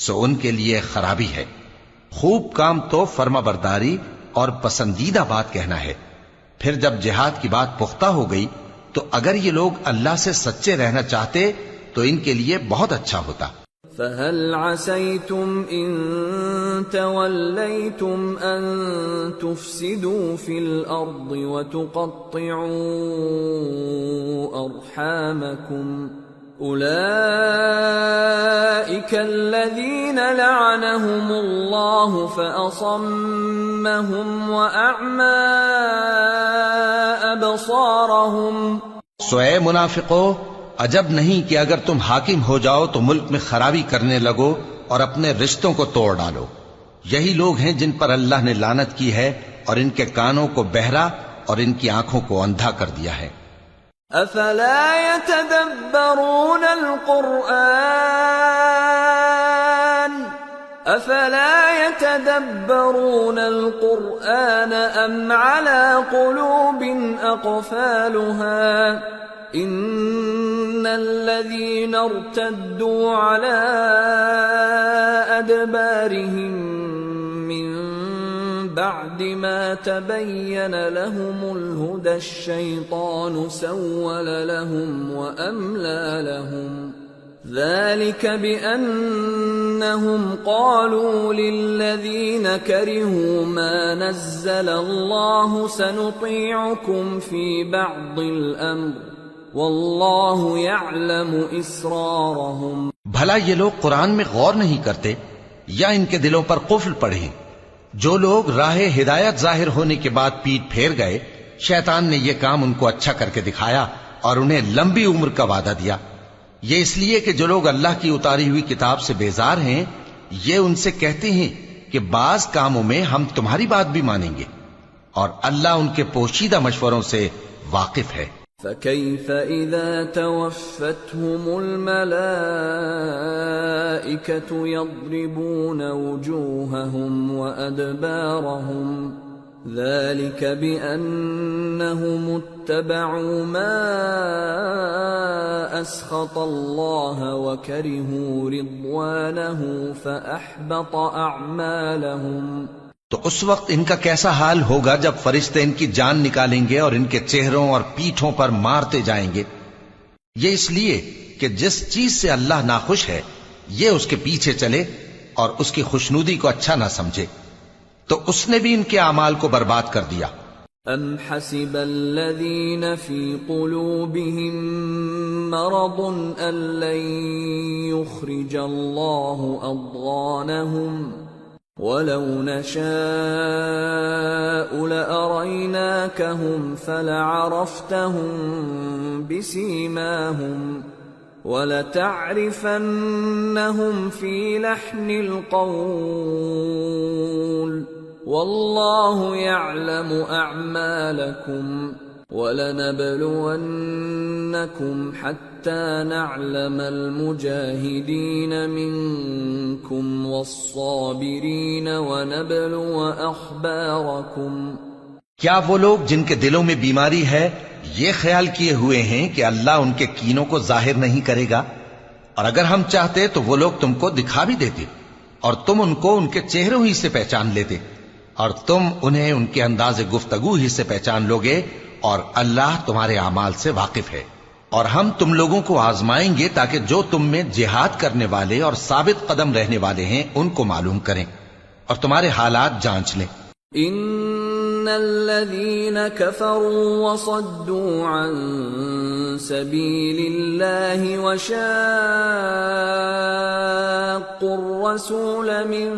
سو ان کے لیے خرابی ہے۔ خوب کام تو فرما برداری اور پسندیدہ بات کہنا ہے۔ پھر جب جہاد کی بات پختہ ہو گئی تو اگر یہ لوگ اللہ سے سچے رہنا چاہتے تو ان کے لیے بہت اچھا ہوتا۔ فَهَلْ عَسَيْتُمْ إِن تَوَلَّيْتُمْ أَن تُفْسِدُوا فِي الْأَرْضِ وَتُقَطِّعُوا أَرْحَامَكُمْ أُولَئِكَ الَّذِينَ لَعَنَهُمُ اللَّهُ فَأَصَمَّهُمْ وَأَعْمَى أَبْصَارَهُمْ۔ سو اے منافقو، عجب نہیں کہ اگر تم حاکم ہو جاؤ تو ملک میں خرابی کرنے لگو اور اپنے رشتوں کو توڑ ڈالو۔ یہی لوگ ہیں جن پر اللہ نے لعنت کی ہے اور ان کے کانوں کو بہرا اور ان کی آنکھوں کو اندھا کر دیا ہے۔ افلا يتدبرون القرآن ام على قلوب اقفالها ان الذين ارتدوا على ادبارهم من بعد ما تبين لهم الهدى الشيطان سول لهم وأملى لهم ذلك بأنهم قالوا للذين كرهوا ما نزل الله سنطيعكم في بعض الأمر والله يعلم إسرارهم۔ بھلا یہ لوگ قرآن میں غور نہیں کرتے یا ان کے دلوں پر قفل پڑے ہیں؟ جو لوگ راہ ہدایت ظاہر ہونے کے بعد پیٹ پھیر گئے، شیطان نے یہ کام ان کو اچھا کر کے دکھایا اور انہیں لمبی عمر کا وعدہ دیا۔ یہ اس لیے کہ جو لوگ اللہ کی اتاری ہوئی کتاب سے بیزار ہیں یہ ان سے کہتے ہیں کہ بعض کاموں میں ہم تمہاری بات بھی مانیں گے، اور اللہ ان کے پوشیدہ مشوروں سے واقف ہے۔ فَكَيْفَ إِذَا تَوَفَّتْهُمُ الْمَلَائِكَةُ يَضْرِبُونَ وُجُوهَهُمْ وَأَدْبَارَهُمْ ذَلِكَ بِأَنَّهُمُ اتَّبَعُوا مَا أَسْخَطَ اللَّهَ وَكَرِهُوا رِضْوَانَهُ فَأَحْبَطَ أَعْمَالَهُمْ۔ تو اس وقت ان کا کیسا حال ہوگا جب فرشتے ان کی جان نکالیں گے اور ان کے چہروں اور پیٹھوں پر مارتے جائیں گے۔ یہ اس لیے کہ جس چیز سے اللہ ناخوش ہے یہ اس کے پیچھے چلے اور اس کی خوشنودی کو اچھا نہ سمجھے، تو اس نے بھی ان کے اعمال کو برباد کر دیا۔ ام حسب الذین فی قلوبهم مرض ان لن یخرج اللہ اضغانهم وَلَوْ نَشَاءُ لَأَرَيْنَاكَهُمْ فَلَعَرَفْتَهُمْ بِسِيمَاهُمْ وَلَتَعْرِفَنَّهُمْ فِي لَحْنِ الْقَوْلِ وَاللَّهُ يَعْلَمُ أَعْمَالَكُمْ وَلَنَبْلُوَنَّكُمْ حَتَّى نَعْلَمَ الْمُجَاهِدِينَ مِنكُمْ وَالصَّابِرِينَ وَنَبْلُوَ أَخْبَارَكُمْ۔ کیا وہ لوگ جن کے دلوں میں بیماری ہے یہ خیال کیے ہوئے ہیں کہ اللہ ان کے کینوں کو ظاہر نہیں کرے گا؟ اور اگر ہم چاہتے تو وہ لوگ تم کو دکھا بھی دیتے اور تم ان کو ان کے چہروں ہی سے پہچان لیتے، اور تم انہیں ان کے انداز گفتگو ہی سے پہچان لوگے، اور اللہ تمہارے اعمال سے واقف ہے۔ اور ہم تم لوگوں کو آزمائیں گے تاکہ جو تم میں جہاد کرنے والے اور ثابت قدم رہنے والے ہیں ان کو معلوم کریں اور تمہارے حالات جانچ لیں۔ ان الذين كفروا وصدوا عن سبيل الله وشاقوا الرسول من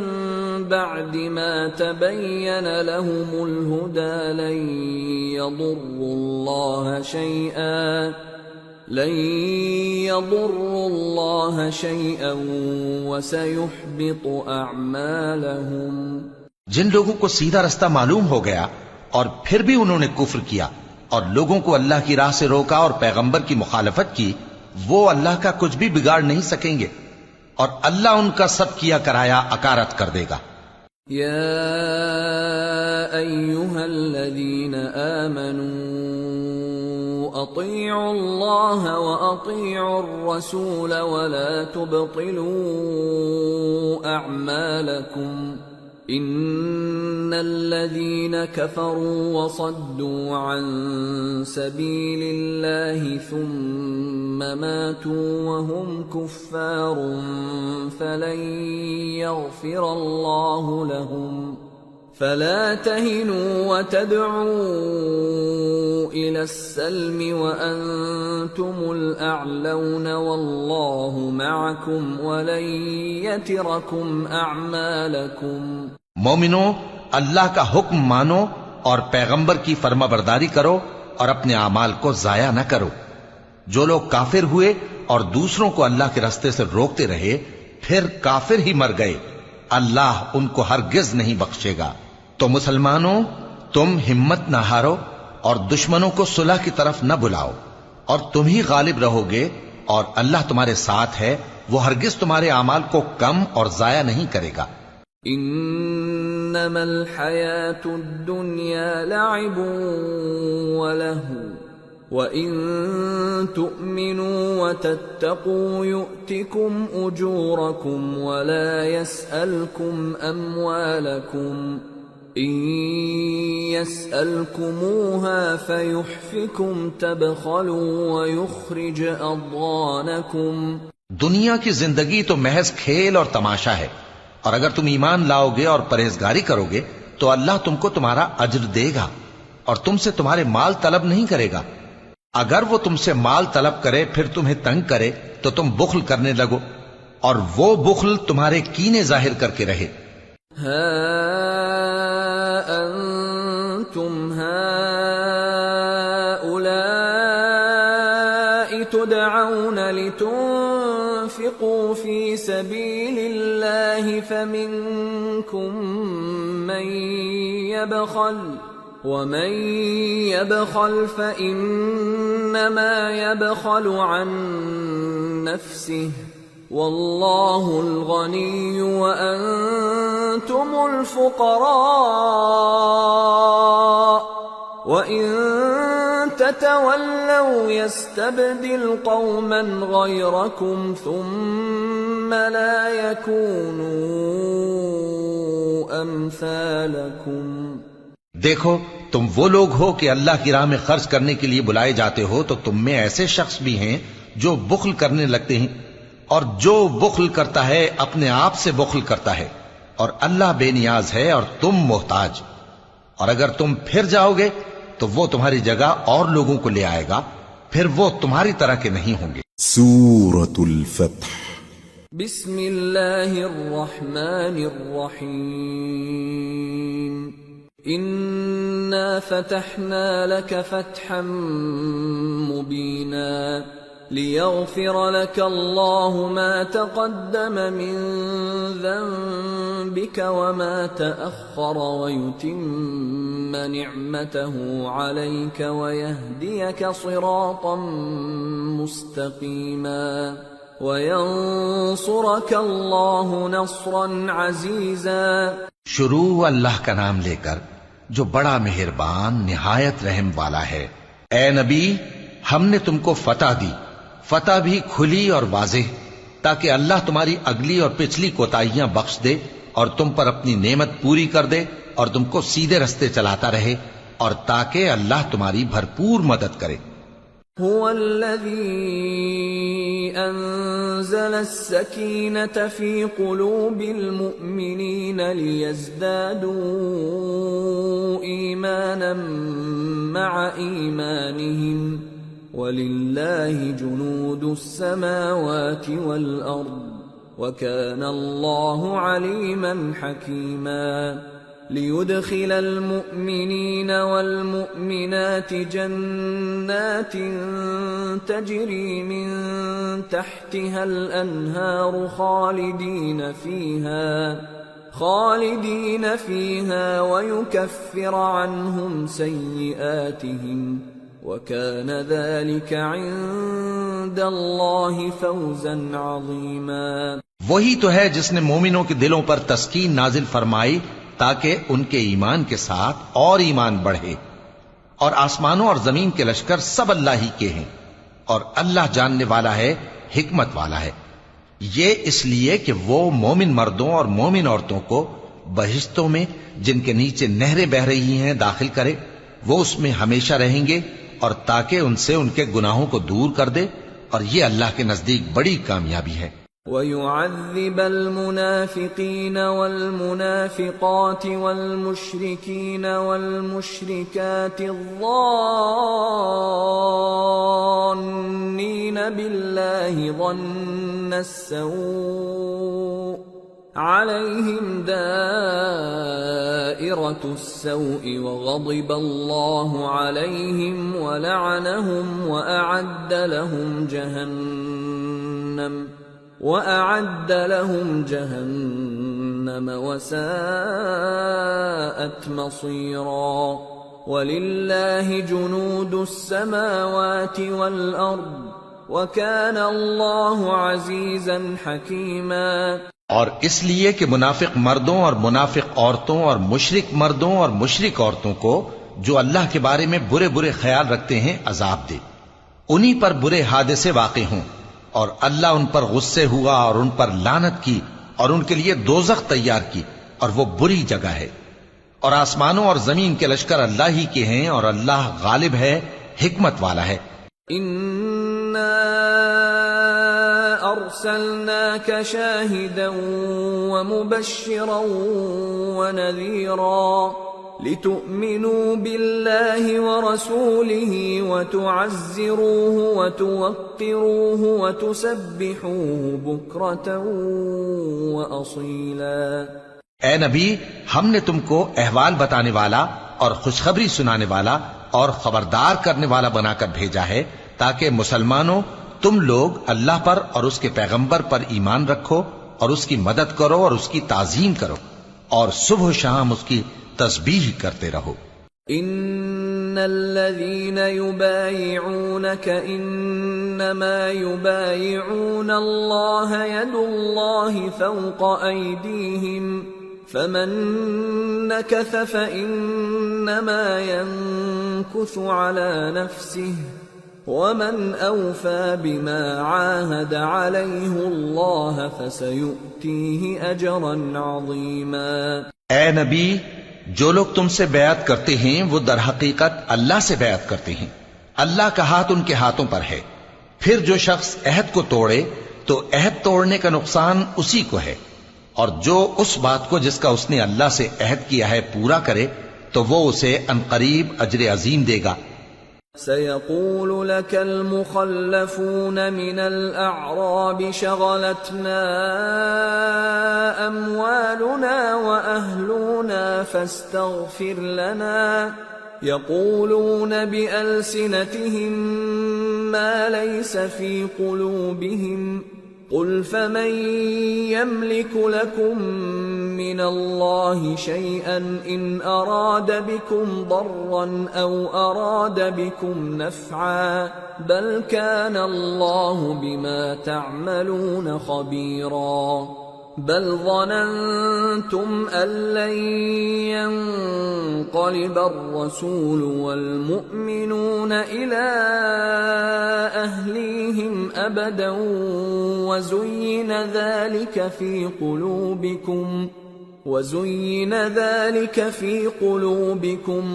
بعد ما تبين لهم الهدى لن يضروا الله شيئا وسيحبط اعمالهم۔ جن لوگوں کو سیدھا رستہ معلوم ہو گیا اور پھر بھی انہوں نے کفر کیا اور لوگوں کو اللہ کی راہ سے روکا اور پیغمبر کی مخالفت کی، وہ اللہ کا کچھ بھی بگاڑ نہیں سکیں گے اور اللہ ان کا سب کیا کرایا اکارت کر دے گا۔ یا ایھا الذین آمنوا اطیعوا اللہ واطیعوا الرسول ولا تبطلوا اعمالکم ان الذين كفروا وصدوا عن سبيل الله ثم ماتوا وهم كفار فلن يغفر الله لهم فلا تهنوا وتدعوا إلى السلم وأنتم الأعلون والله معكم ولن يتركم أعمالكم۔ مومنو، اللہ کا حکم مانو اور پیغمبر کی فرما برداری کرو اور اپنے اعمال کو ضائع نہ کرو۔ جو لوگ کافر ہوئے اور دوسروں کو اللہ کے راستے سے روکتے رہے پھر کافر ہی مر گئے، اللہ ان کو ہرگز نہیں بخشے گا۔ تو مسلمانوں، تم ہمت نہ ہارو اور دشمنوں کو صلح کی طرف نہ بلاؤ، اور تم ہی غالب رہو گے، اور اللہ تمہارے ساتھ ہے، وہ ہرگز تمہارے اعمال کو کم اور ضائع نہیں کرے گا۔ انما الحیاۃ الدنیا لعب ولہو وَإِن تُؤْمِنُوا وَتَتَّقُوا يُؤْتِكُمْ أُجُورَكُمْ وَلَا يَسْأَلْكُمْ أَمْوَالَكُمْ إِن يَسْأَلْكُمُوهَا فَيُحْفِكُمْ تَبْخَلُوا وَيُخْرِجْ أَضْغَانَكُمْ۔ دنیا کی زندگی تو محض کھیل اور تماشا ہے، اور اگر تم ایمان لاؤ گے اور پرہیزگاری کرو گے تو اللہ تم کو تمہارا اجر دے گا اور تم سے تمہارے مال طلب نہیں کرے گا۔ اگر وہ تم سے مال طلب کرے پھر تمہیں تنگ کرے تو تم بخل کرنے لگو، اور وہ بخل تمہارے کینے ظاہر کر کے رہے۔ ہا انتم ہؤلاء تدعون لتنفقوا في سبيل الله فمنكم من يبخل ومن يبخل فإنما يبخل عن نفسه والله الغني وأنتم الفقراء وإن تتولوا يستبدل قوما غيركم ثم لا يكونوا أمثالكم۔ دیکھو، تم وہ لوگ ہو کہ اللہ کی راہ میں خرچ کرنے کے لیے بلائے جاتے ہو، تو تم میں ایسے شخص بھی ہیں جو بخل کرنے لگتے ہیں، اور جو بخل کرتا ہے اپنے آپ سے بخل کرتا ہے، اور اللہ بے نیاز ہے اور تم محتاج۔ اور اگر تم پھر جاؤ گے تو وہ تمہاری جگہ اور لوگوں کو لے آئے گا، پھر وہ تمہاری طرح کے نہیں ہوں گے۔ سورة الفتح بسم اللہ الرحمن الرحیم انا فتحنا لك فتحا مبینا لیغفر لك الله ما تقدم من ذنبك وما تأخر ويتم نعمته عليك ويهديك صراطا مستقيما وَيَنصُرَكَ اللَّهُ نَصْرًا عَزِيزًا۔ شروع اللہ کا نام لے کر جو بڑا مہربان نہایت رحم والا ہے۔ اے نبی، ہم نے تم کو فتح دی، فتح بھی کھلی اور واضح، تاکہ اللہ تمہاری اگلی اور پچھلی کوتاہیاں بخش دے اور تم پر اپنی نعمت پوری کر دے اور تم کو سیدھے رستے چلاتا رہے، اور تاکہ اللہ تمہاری بھرپور مدد کرے۔ هو الذي أنزل السكينة في قلوب المؤمنين ليزدادوا إيمانا مع إيمانهم ولله جنود السماوات والأرض وكان الله عليما حكيما ليدخل المؤمنين والمؤمنات جنات تجري من تحتها الأنهار خالدين فيها ويكفر عنهم سيئاتهم وكان ذلك عند الله فوزا عظيما۔ وہی تو ہے جس نے مومنوں کے دلوں پر تسکین نازل فرمائی تاکہ ان کے ایمان کے ساتھ اور ایمان بڑھے، اور آسمانوں اور زمین کے لشکر سب اللہ ہی کے ہیں، اور اللہ جاننے والا ہے، حکمت والا ہے۔ یہ اس لیے کہ وہ مومن مردوں اور مومن عورتوں کو بہشتوں میں جن کے نیچے نہریں بہہ رہی ہیں داخل کرے، وہ اس میں ہمیشہ رہیں گے، اور تاکہ ان سے ان کے گناہوں کو دور کر دے، اور یہ اللہ کے نزدیک بڑی کامیابی ہے۔ وَيُعَذِّبَ الْمُنَافِقِينَ وَالْمُنَافِقَاتِ وَالْمُشْرِكِينَ وَالْمُشْرِكَاتِ الظَّانِّينَ بِاللَّهِ ظَنَّ السَّوْءِ عَلَيْهِمْ دَائِرَةُ السَّوْءِ وَغَضِبَ اللَّهُ عَلَيْهِمْ وَلَعَنَهُمْ وَأَعَدَّ لَهُمْ جَهَنَّمَ وَسَاءَتْ مَصِيرًا۔ وَلِلَّهِ جُنُودُ السَّمَاوَاتِ وَالْأَرْضِ وَكَانَ اللَّهُ عَزِيزًا حَكِيمًا۔ اور اس لیے کہ منافق مردوں اور منافق عورتوں اور مشرک مردوں اور مشرک عورتوں کو جو اللہ کے بارے میں برے برے خیال رکھتے ہیں عذاب دے، انہی پر برے حادثے واقع ہوں، اور اللہ ان پر غصے ہوا اور ان پر لعنت کی اور ان کے لیے دوزخ تیار کی، اور وہ بری جگہ ہے۔ اور آسمانوں اور زمین کے لشکر اللہ ہی کے ہیں، اور اللہ غالب ہے، حکمت والا ہے۔ اِنَّا أَرْسَلْنَاكَ شَاهِدًا وَمُبَشِّرًا وَنَذِيرًا لِتُؤْمِنُوا بِاللَّهِ وَرَسُولِهِ وَتُعَزِّرُوهُ وَتُوَقِّرُوهُ وَتُسَبِّحُوهُ بُكْرَةً وَأَصِيلًا۔ اے نبی، ہم نے تم کو احوال بتانے والا اور خوشخبری سنانے والا اور خبردار کرنے والا بنا کر بھیجا ہے، تاکہ مسلمانوں تم لوگ اللہ پر اور اس کے پیغمبر پر ایمان رکھو اور اس کی مدد کرو اور اس کی تعظیم کرو، اور صبح و شام اس کی تسبیح کرتے رہو۔ ان الذين يبايعونك انما يبايعون الله يد الله فوق ايديهم فمن نكث فانما ينكث على نفسه ومن اوفى بما عاهد عليه الله فسيؤتيه اجرا عظيما۔ اے نبی، جو لوگ تم سے بیعت کرتے ہیں وہ در حقیقت اللہ سے بیعت کرتے ہیں، اللہ کا ہاتھ ان کے ہاتھوں پر ہے۔ پھر جو شخص عہد کو توڑے تو عہد توڑنے کا نقصان اسی کو ہے، اور جو اس بات کو جس کا اس نے اللہ سے عہد کیا ہے پورا کرے تو وہ اسے عنقریب اجر عظیم دے گا۔ سيقول لك المخلفون من الأعراب شغلتنا أموالنا وأهلنا فاستغفر لنا يقولون بألسنتهم ما ليس في قلوبهم قل فمن يملك لكم من الله شيئا إن أراد بكم ضرا أو أراد بكم نفعا بل كان الله بما تعملون خبيرا بل ظننتم أن لن ينقلب الرسول والمؤمنون إلى أهليهم أبدا وزين ذلك في قلوبكم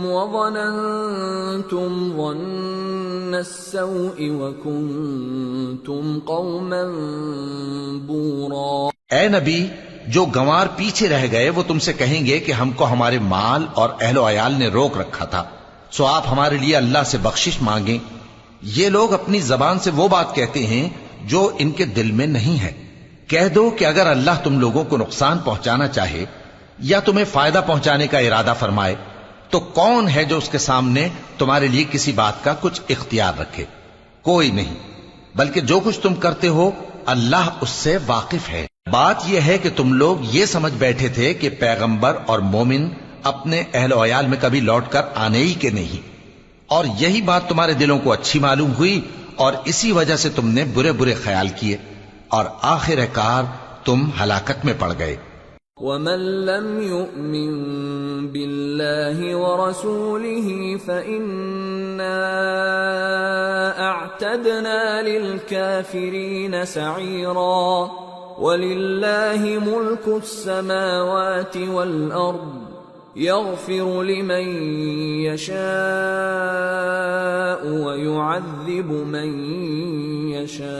وظننتم ظن السوء وكنتم قوما بورا. اے نبی، جو گنوار پیچھے رہ گئے وہ تم سے کہیں گے کہ ہم کو ہمارے مال اور اہل و عیال نے روک رکھا تھا، سو آپ ہمارے لیے اللہ سے بخشش مانگیں. یہ لوگ اپنی زبان سے وہ بات کہتے ہیں جو ان کے دل میں نہیں ہے. کہہ دو کہ اگر اللہ تم لوگوں کو نقصان پہنچانا چاہے یا تمہیں فائدہ پہنچانے کا ارادہ فرمائے تو کون ہے جو اس کے سامنے تمہارے لیے کسی بات کا کچھ اختیار رکھے؟ کوئی نہیں، بلکہ جو کچھ تم کرتے ہو اللہ اس سے واقف ہے. بات یہ ہے کہ تم لوگ یہ سمجھ بیٹھے تھے کہ پیغمبر اور مومن اپنے اہل و عیال میں کبھی لوٹ کر آنے ہی کے نہیں، اور یہی بات تمہارے دلوں کو اچھی معلوم ہوئی اور اسی وجہ سے تم نے برے برے خیال کیے اور آخر کار تم ہلاکت میں پڑ گئے. وَمَن لَّمْ يُؤْمِن بِاللَّهِ وَرَسُولِهِ فَإِنَّا أَعْتَدْنَا لِلْكَافِرِينَ سَعِيرًا. وَلِلَّهِ مُلْكُ السَّمَاوَاتِ وَالْأَرْضِ يَغْفِرُ لِمَن يَشَاءُ وَيُعَذِّبُ مَن يَشَاءُ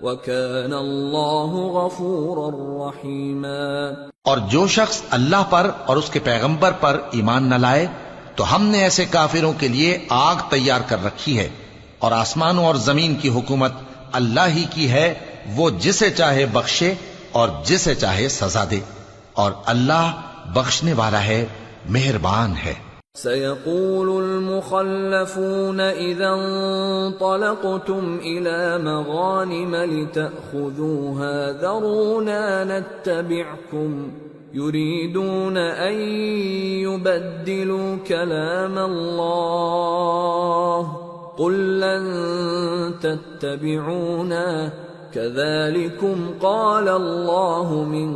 وَكَانَ اللَّهُ غَفُورًا رَّحِيمًا. اور جو شخص اللہ پر اور اس کے پیغمبر پر ایمان نہ لائے تو ہم نے ایسے کافروں کے لیے آگ تیار کر رکھی ہے، اور آسمانوں اور زمین کی حکومت اللہ ہی کی ہے، وہ جسے چاہے بخشے اور جسے چاہے سزا دے، اور اللہ بخشنے والا ہے، مہربان ہے. سيقول المخلفون إذا انطلقتم إلى مغانم لتأخذوها ذرونا نتبعكم يريدون أن يبدلوا كلام الله قل لن تتبعونا كذلكم قال الله من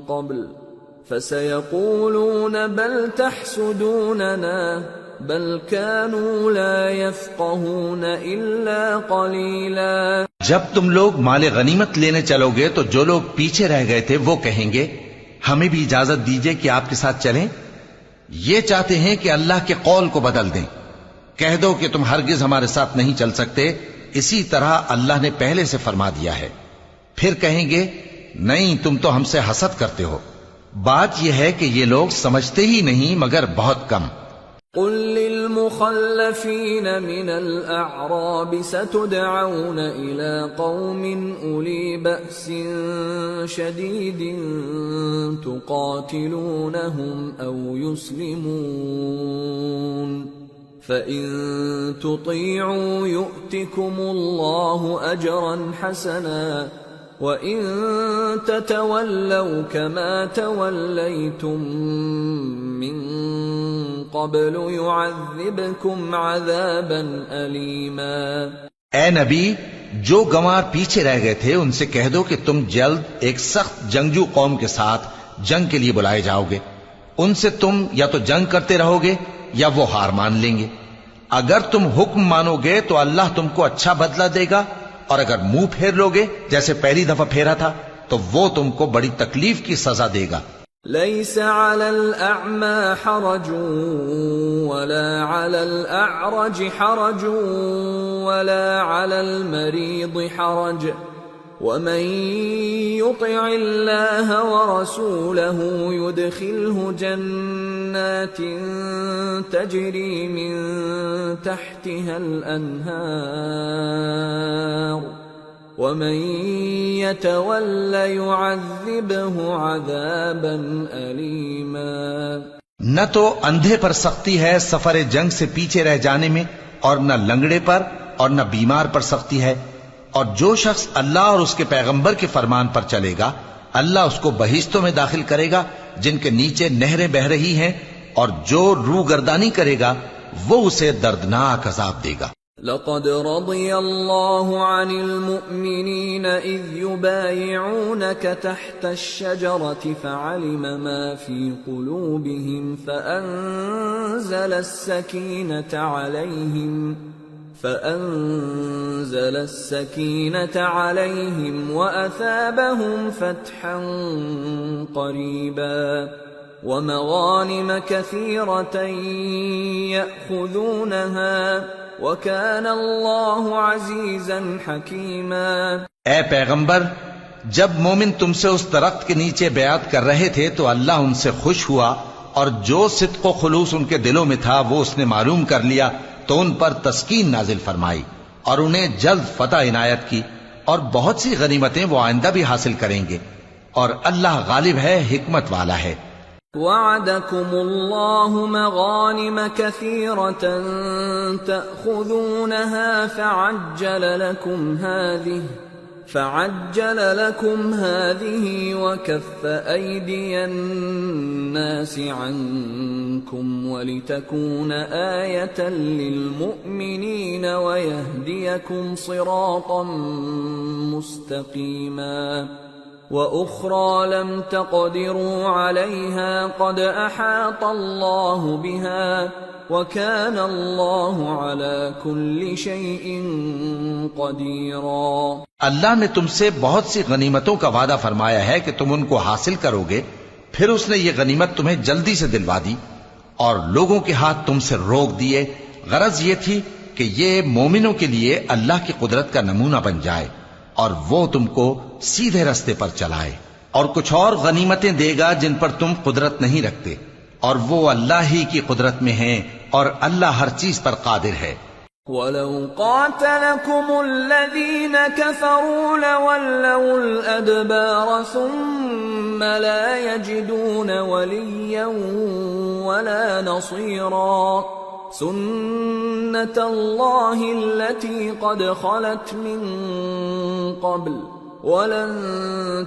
قبل فسيقولون بل تحسدوننا بل كانوا لا يفقهون إلا قليلا. جب تم لوگ مال غنیمت لینے چلو گے تو جو لوگ پیچھے رہ گئے تھے وہ کہیں گے ہمیں بھی اجازت دیجئے کہ آپ کے ساتھ چلیں. یہ چاہتے ہیں کہ اللہ کے قول کو بدل دیں. کہہ دو کہ تم ہرگز ہمارے ساتھ نہیں چل سکتے، اسی طرح اللہ نے پہلے سے فرما دیا ہے. پھر کہیں گے نہیں، تم تو ہم سے حسد کرتے ہو. بات یہ ہے کہ یہ لوگ سمجھتے ہی نہیں مگر بہت کم. قل للمخلفين من الأعراب ستدعون إلى قوم أولي بأس شديد تقاتلونهم أو يسلمون فإن تطيعوا يؤتكم الله أجرا حسنا وَإِن تَتَوَلَّوْا كَمَا تَوَلَّيْتُم مِّن قَبْلُ يُعَذِّبْكُمْ عَذَابًا أَلِيمًا. اے نبی، جو گنوار پیچھے رہ گئے تھے ان سے کہہ دو کہ تم جلد ایک سخت جنگجو قوم کے ساتھ جنگ کے لیے بلائے جاؤ گے. ان سے تم یا تو جنگ کرتے رہو گے یا وہ ہار مان لیں گے. اگر تم حکم مانو گے تو اللہ تم کو اچھا بدلہ دے گا، اور اگر منہ پھیر لوگے جیسے پہلی دفعہ پھیرا تھا تو وہ تم کو بڑی تکلیف کی سزا دے گا. ليس على الأعمى حرج ولا على الأعرج حرج ولا على المريض حرج ومن يطع الله ورسوله يدخله جنات تجري من تحتها الأنهار ومن يتول يعذبه عذابا أليما۔ نہ تو اندھے پر سختی ہے سفر جنگ سے پیچھے رہ جانے میں، اور نہ لنگڑے پر اور نہ بیمار پر سختی ہے، اور جو شخص اللہ اور اس کے پیغمبر کے فرمان پر چلے گا اللہ اس کو بہشتوں میں داخل کرے گا جن کے نیچے نہریں بہ رہی ہیں، اور جو روگردانی کرے گا وہ اسے دردناک عذاب دے گا۔ لقد رضي الله عن المؤمنين إذ يبايعونك تحت الشجرة فعلم ما في قلوبهم فأنزل السكينة عليهم وأثابهم فتحا قريبا ومغانم كثيرة يأخذونها وَكَانَ اللَّهُ عَزِيزًا حَكِيمًا۔ اے پیغمبر، جب مومن تم سے اس درخت کے نیچے بیعت کر رہے تھے تو اللہ ان سے خوش ہوا، اور جو صدق و خلوص ان کے دلوں میں تھا وہ اس نے معلوم کر لیا تو ان پر تسکین نازل فرمائی اور انہیں جلد فتح عنایت کی، اور بہت سی غنیمتیں وہ آئندہ بھی حاصل کریں گے، اور اللہ غالب ہے، حکمت والا ہے۔ وعدكم الله مغانم كثيرة تأخذونها فعجل لكم هذه وكف أيدي الناس عنكم ولتكون آية للمؤمنين ويهديكم صراطا مستقيما وأخرى لم تقدروا عليها قد أحاط الله بها وكان الله على كل شيء قديرا۔ اللہ نے تم سے بہت سی غنیمتوں کا وعدہ فرمایا ہے کہ تم ان کو حاصل کرو گے، پھر اس نے یہ غنیمت تمہیں جلدی سے دلوا دی اور لوگوں کے ہاتھ تم سے روک دیے۔ غرض یہ تھی کہ یہ مومنوں کے لیے اللہ کی قدرت کا نمونہ بن جائے اور وہ تم کو سیدھے رستے پر چلائے، اور کچھ اور غنیمتیں دے گا جن پر تم قدرت نہیں رکھتے، اور وہ اللہ ہی کی قدرت میں ہیں، اور اللہ ہر چیز پر قادر ہے۔ وَلَوْ قَاتَلَكُمُ الَّذِينَ كَفَرُوا لَوَلَّوُا الْأَدْبَارَ ثُمَّ لَا يَجِدُونَ وَلِيًّا وَلَا نَصِيرًا سُنَّةَ اللَّهِ الَّتِي قَدْ خَلَتْ مِن قَبْلُ وَلَن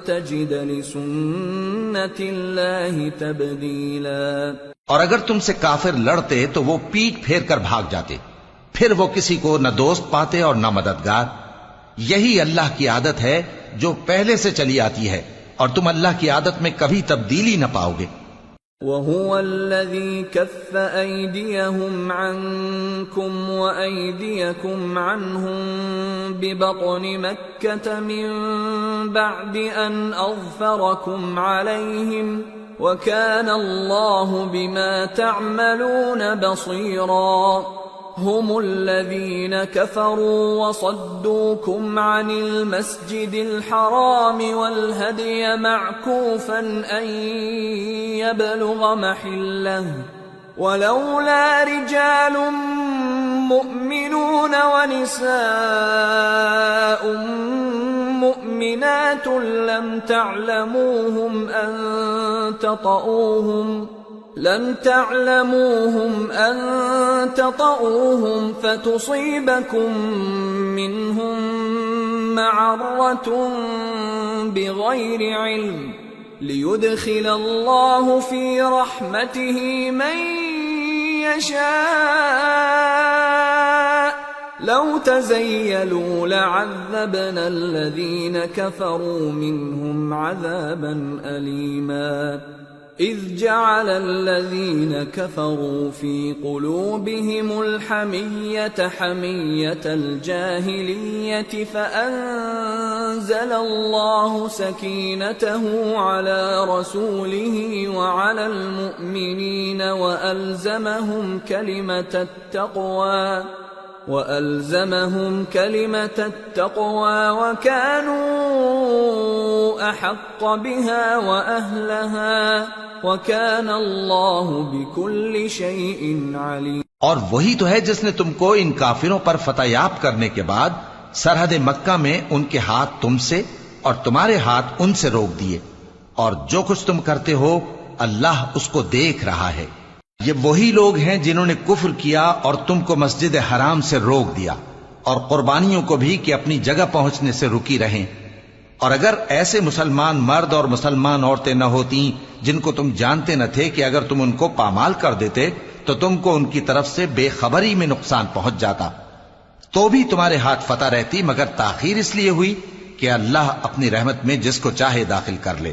تَجِدَ لِسُنَّةِ اللَّهِ تَبْدِيلًا۔ اور اگر تم سے کافر لڑتے تو وہ پیٹ پھیر کر بھاگ جاتے، پھر وہ کسی کو نہ دوست پاتے اور نہ مددگار۔ یہی اللہ کی عادت ہے جو پہلے سے چلی آتی ہے، اور تم اللہ کی عادت میں کبھی تبدیلی نہ پاؤ گے۔ وَهُوَ الَّذِي كَفَّ أَيْدِيَهُمْ عَنكُمْ وَأَيْدِيَكُمْ عَنْهُمْ بِبَطْنِ مَكَّةَ مِن بَعْدِ أَنْ أَظْفَرَكُمْ عَلَيْهِمْ وَكَانَ اللَّهُ بِمَا تَعْمَلُونَ بَصِيرًا۔ هم الذين كفروا وصدوكم عن المسجد الحرام والهدي معكوفا أن يبلغ محله ولولا رجال مؤمنون ونساء مؤمنات لم تعلموهم أن تطؤوهم فتصيبكم منهم معرة بغير علم ليدخل الله في رحمته من يشاء لو تزيلوا لعذبنا الذين كفروا منهم عذابا أليما۔ إذ جعل الذين كفروا في قلوبهم الحمية حمية الجاهلية فأنزل الله سكينته على رسوله وعلى المؤمنين وألزمهم كلمة التقوى وَأَلْزَمَهُمْ كَلِمَةَ التَّقْوَى وَكَانُوا أَحَقَّ بِهَا وَأَهْلَهَا وَكَانَ اللَّهُ بِكُلِّ شَيْءٍ عَلِيمٌ۔ اور وہی تو ہے جس نے تم کو ان کافروں پر فتح یاب کرنے کے بعد سرحد مکہ میں ان کے ہاتھ تم سے اور تمہارے ہاتھ ان سے روک دیے، اور جو کچھ تم کرتے ہو اللہ اس کو دیکھ رہا ہے۔ یہ وہی لوگ ہیں جنہوں نے کفر کیا اور تم کو مسجد حرام سے روک دیا، اور قربانیوں کو بھی کہ اپنی جگہ پہنچنے سے رکی رہیں۔ اور اگر ایسے مسلمان مرد اور مسلمان عورتیں نہ ہوتی جن کو تم جانتے نہ تھے کہ اگر تم ان کو پامال کر دیتے تو تم کو ان کی طرف سے بے خبری میں نقصان پہنچ جاتا، تو بھی تمہارے ہاتھ فتح رہتی، مگر تاخیر اس لیے ہوئی کہ اللہ اپنی رحمت میں جس کو چاہے داخل کر لے۔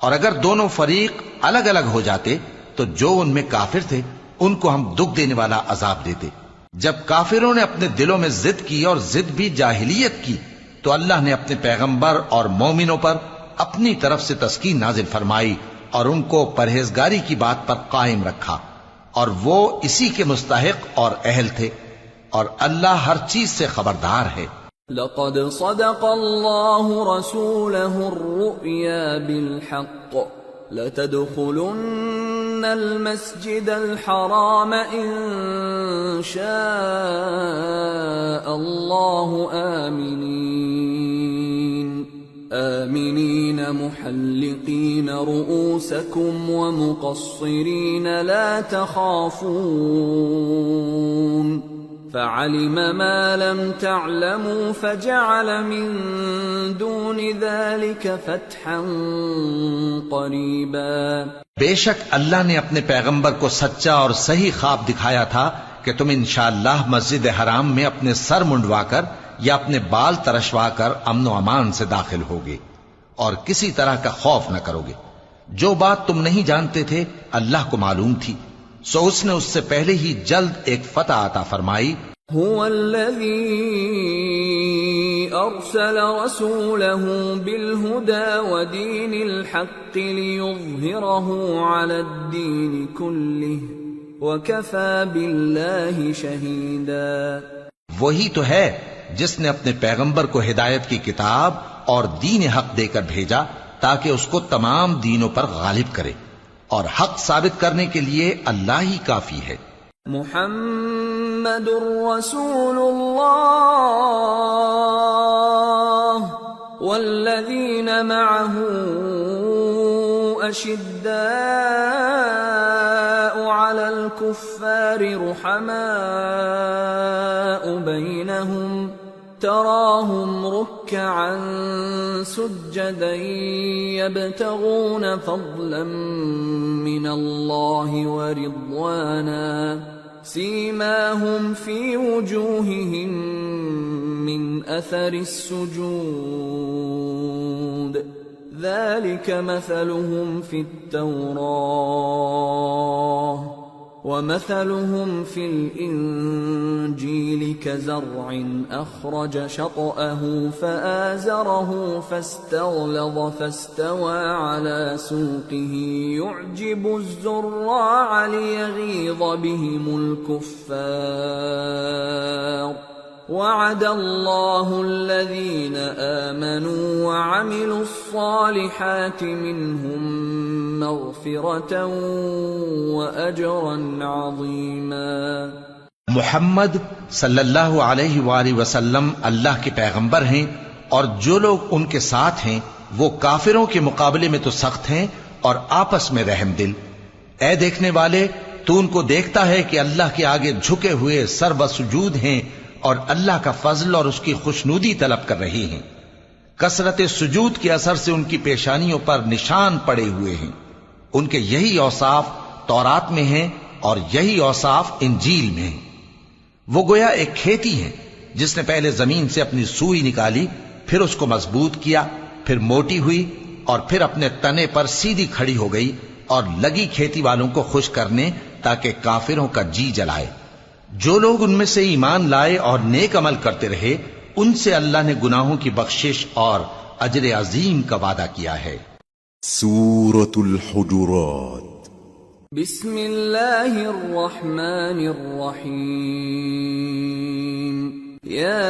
اور اگر دونوں فریق الگ الگ ہو جاتے تو جو ان میں کافر تھے ان کو ہم دکھ دینے والا عذاب دیتے۔ جب کافروں نے اپنے دلوں میں ضد کی، اور ضد بھی جاہلیت کی، تو اللہ نے اپنے پیغمبر اور مومنوں پر اپنی طرف سے تسکین نازل فرمائی اور ان کو پرہیزگاری کی بات پر قائم رکھا، اور وہ اسی کے مستحق اور اہل تھے، اور اللہ ہر چیز سے خبردار ہے۔ لقد صدق الله رسوله الرؤيا بالحق لتدخلن المسجد الحرام إن شاء الله آمنين محلقين رؤوسكم ومقصرين لا تخافون فعلم ما لم تعلموا فجعل من دون ذلك فتحا قریبا۔ بے شک اللہ نے اپنے پیغمبر کو سچا اور صحیح خواب دکھایا تھا کہ تم انشاءاللہ مسجد حرام میں اپنے سر منڈوا کر یا اپنے بال ترشوا کر امن و امان سے داخل ہوگے اور کسی طرح کا خوف نہ کرو گے۔ جو بات تم نہیں جانتے تھے اللہ کو معلوم تھی، سو اس نے اس سے پہلے ہی جلد ایک فتح عطا فرمائی۔ هو الذي أرسل رسوله بالهدى ودين الحق ليظهره على الدين كله وكفى بالله شهيدا۔ وہی تو ہے جس نے اپنے پیغمبر کو ہدایت کی کتاب اور دین حق دے کر بھیجا تاکہ اس کو تمام دینوں پر غالب کرے، اور حق ثابت کرنے کے لیے اللہ ہی کافی ہے۔ محمد رسول اللہ والذین معه اشداء علی الکفار رحماء بینہم تراهم ركعا سجدا يبتغون فضلا من الله ورضوانا سيماهم في وجوههم من أثر السجود ذلك مثلهم في التوراة ومثلهم في الإنجيل كزرع أخرج شطأه فآزره فاستغلظ فاستوى على سوقه يعجب الزراع ليغيظ بهم الكفار وعد الله الذين آمنوا وعملوا الصالحات منهم مغفرة وأجرا عظيما۔ محمد صلی اللہ علیہ وآلہ وسلم اللہ کے پیغمبر ہیں، اور جو لوگ ان کے ساتھ ہیں وہ کافروں کے مقابلے میں تو سخت ہیں اور آپس میں رحم دل۔ اے دیکھنے والے، تو ان کو دیکھتا ہے کہ اللہ کے آگے جھکے ہوئے سر بسجود ہیں اور اللہ کا فضل اور اس کی خوشنودی طلب کر رہی ہیں۔ کثرت سجود کے اثر سے ان کی پیشانیوں پر نشان پڑے ہوئے ہیں۔ ان کے یہی اوصاف تورات میں ہیں اور یہی اوصاف انجیل میں ہیں۔ وہ گویا ایک کھیتی ہیں جس نے پہلے زمین سے اپنی سوئی نکالی، پھر اس کو مضبوط کیا، پھر موٹی ہوئی، اور پھر اپنے تنے پر سیدھی کھڑی ہو گئی، اور لگی کھیتی والوں کو خوش کرنے تاکہ کافروں کا جی جلائے۔ جو لوگ ان میں سے ایمان لائے اور نیک عمل کرتے رہے ان سے اللہ نے گناہوں کی بخشش اور اجر عظیم کا وعدہ کیا ہے۔ سورة الحجرات بسم اللہ الرحمن الرحیم یا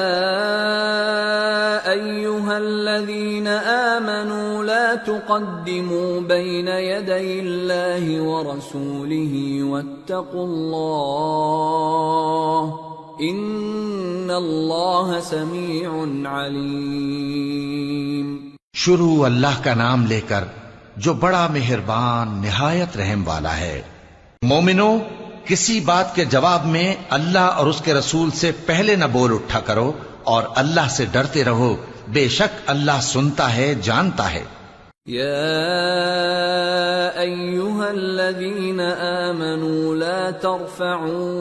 ایہا الذین آمنوا لا تقدموا بین یدی اللہ ورسولہ واتقوا اللہ ان اللہ سمیع علیم۔ شروع اللہ کا نام لے کر جو بڑا مہربان نہایت رحم والا ہے۔ مومنو، کسی بات کے جواب میں اللہ اور اس کے رسول سے پہلے نہ بول اٹھا کرو اور اللہ سے ڈرتے رہو، بے شک اللہ سنتا ہے، جانتا ہے۔ یا ایہا الذین آمنوا لا ترفعوا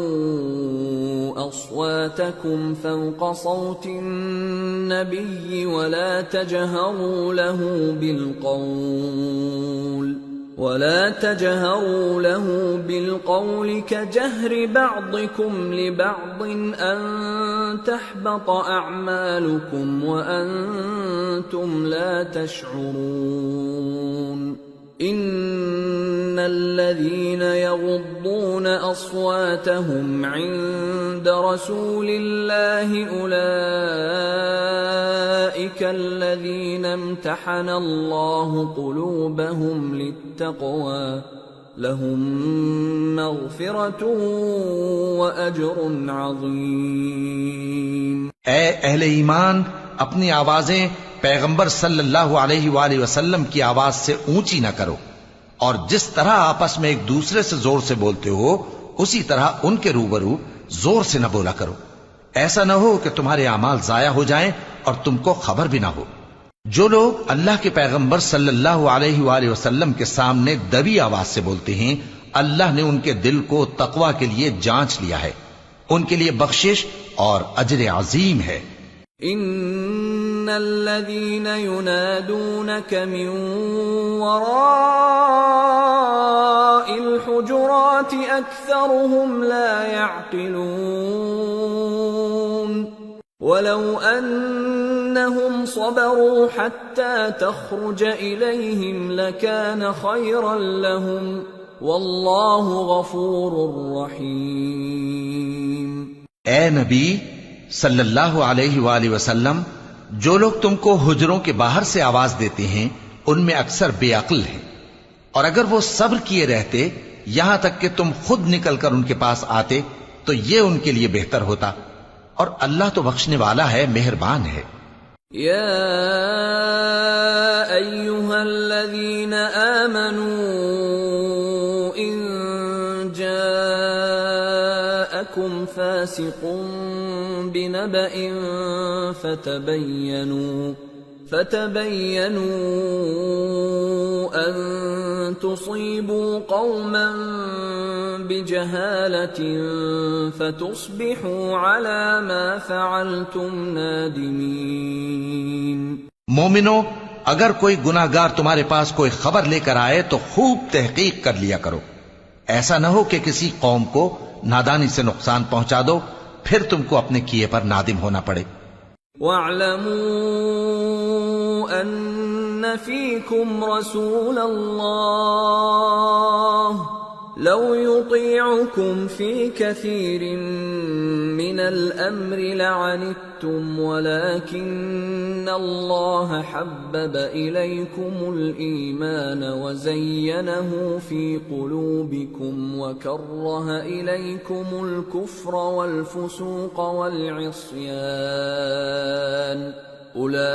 اصواتکم فوق صوت النبی ولا تجہروا له بالقول كجهر بعضكم لبعض أن تحبط أعمالكم وأنتم لا تشعرون إن الذين يغضون أصواتهم عند رسول الله أولئك الذين امتحن الله قلوبهم للتقوى لهم مغفرة وأجر عظيم۔ اے اہل ایمان، اپنی آوازیں پیغمبر صلی اللہ علیہ وآلہ وسلم کی آواز سے اونچی نہ کرو، اور جس طرح آپس میں ایک دوسرے سے زور سے بولتے ہو اسی طرح ان کے روبرو زور سے نہ بولا کرو، ایسا نہ ہو کہ تمہارے اعمال ضائع ہو جائیں اور تم کو خبر بھی نہ ہو۔ جو لوگ اللہ کے پیغمبر صلی اللہ علیہ وآلہ وسلم کے سامنے دبی آواز سے بولتے ہیں، اللہ نے ان کے دل کو تقوی کے لیے جانچ لیا ہے، ان کے لیے بخشش اور اجر عظیم ہے۔ ان الذين ينادونك من وراء الحجرات اكثرهم لا يعقلون ولو انهم صبروا حتى تخرج اليهم لكان خيرا لهم والله غفور رحيم۔ اے نبی صلی اللہ علیہ وآلہ وسلم، جو لوگ تم کو حجروں کے باہر سے آواز دیتے ہیں ان میں اکثر بے عقل ہیں، اور اگر وہ صبر کیے رہتے یہاں تک کہ تم خود نکل کر ان کے پاس آتے تو یہ ان کے لیے بہتر ہوتا، اور اللہ تو بخشنے والا ہے، مہربان ہے۔ یا ایہا الذین آمنوا ان جاءکم فاسق بنبأ فتبينوا أن تصيبوا قوما بجهالة فتصبحوا على ما فعلتم نادمين۔ مومنو، اگر کوئی گناہگار تمہارے پاس کوئی خبر لے کر آئے تو خوب تحقیق کر لیا کرو، ایسا نہ ہو کہ کسی قوم کو نادانی سے نقصان پہنچا دو پھر تم کو اپنے کیے پر نادم ہونا پڑے۔ وَاعْلَمُوا أَنَّ فِيكُمْ رَسُولَ اللَّهِ لَوْ يُطِيعُكُمْ فِي كَثِيرٍ مِّنَ الْأَمْرِ لَعَنِتُّمْ وَلَكِنَّ اللَّهَ حَبَّبَ إِلَيْكُمُ الْإِيمَانَ وَزَيَّنَهُ فِي قُلُوبِكُمْ وَكَرَّهَ إِلَيْكُمُ الْكُفْرَ وَالْفُسُوقَ وَالْعِصْيَانَ أُولَئِكَ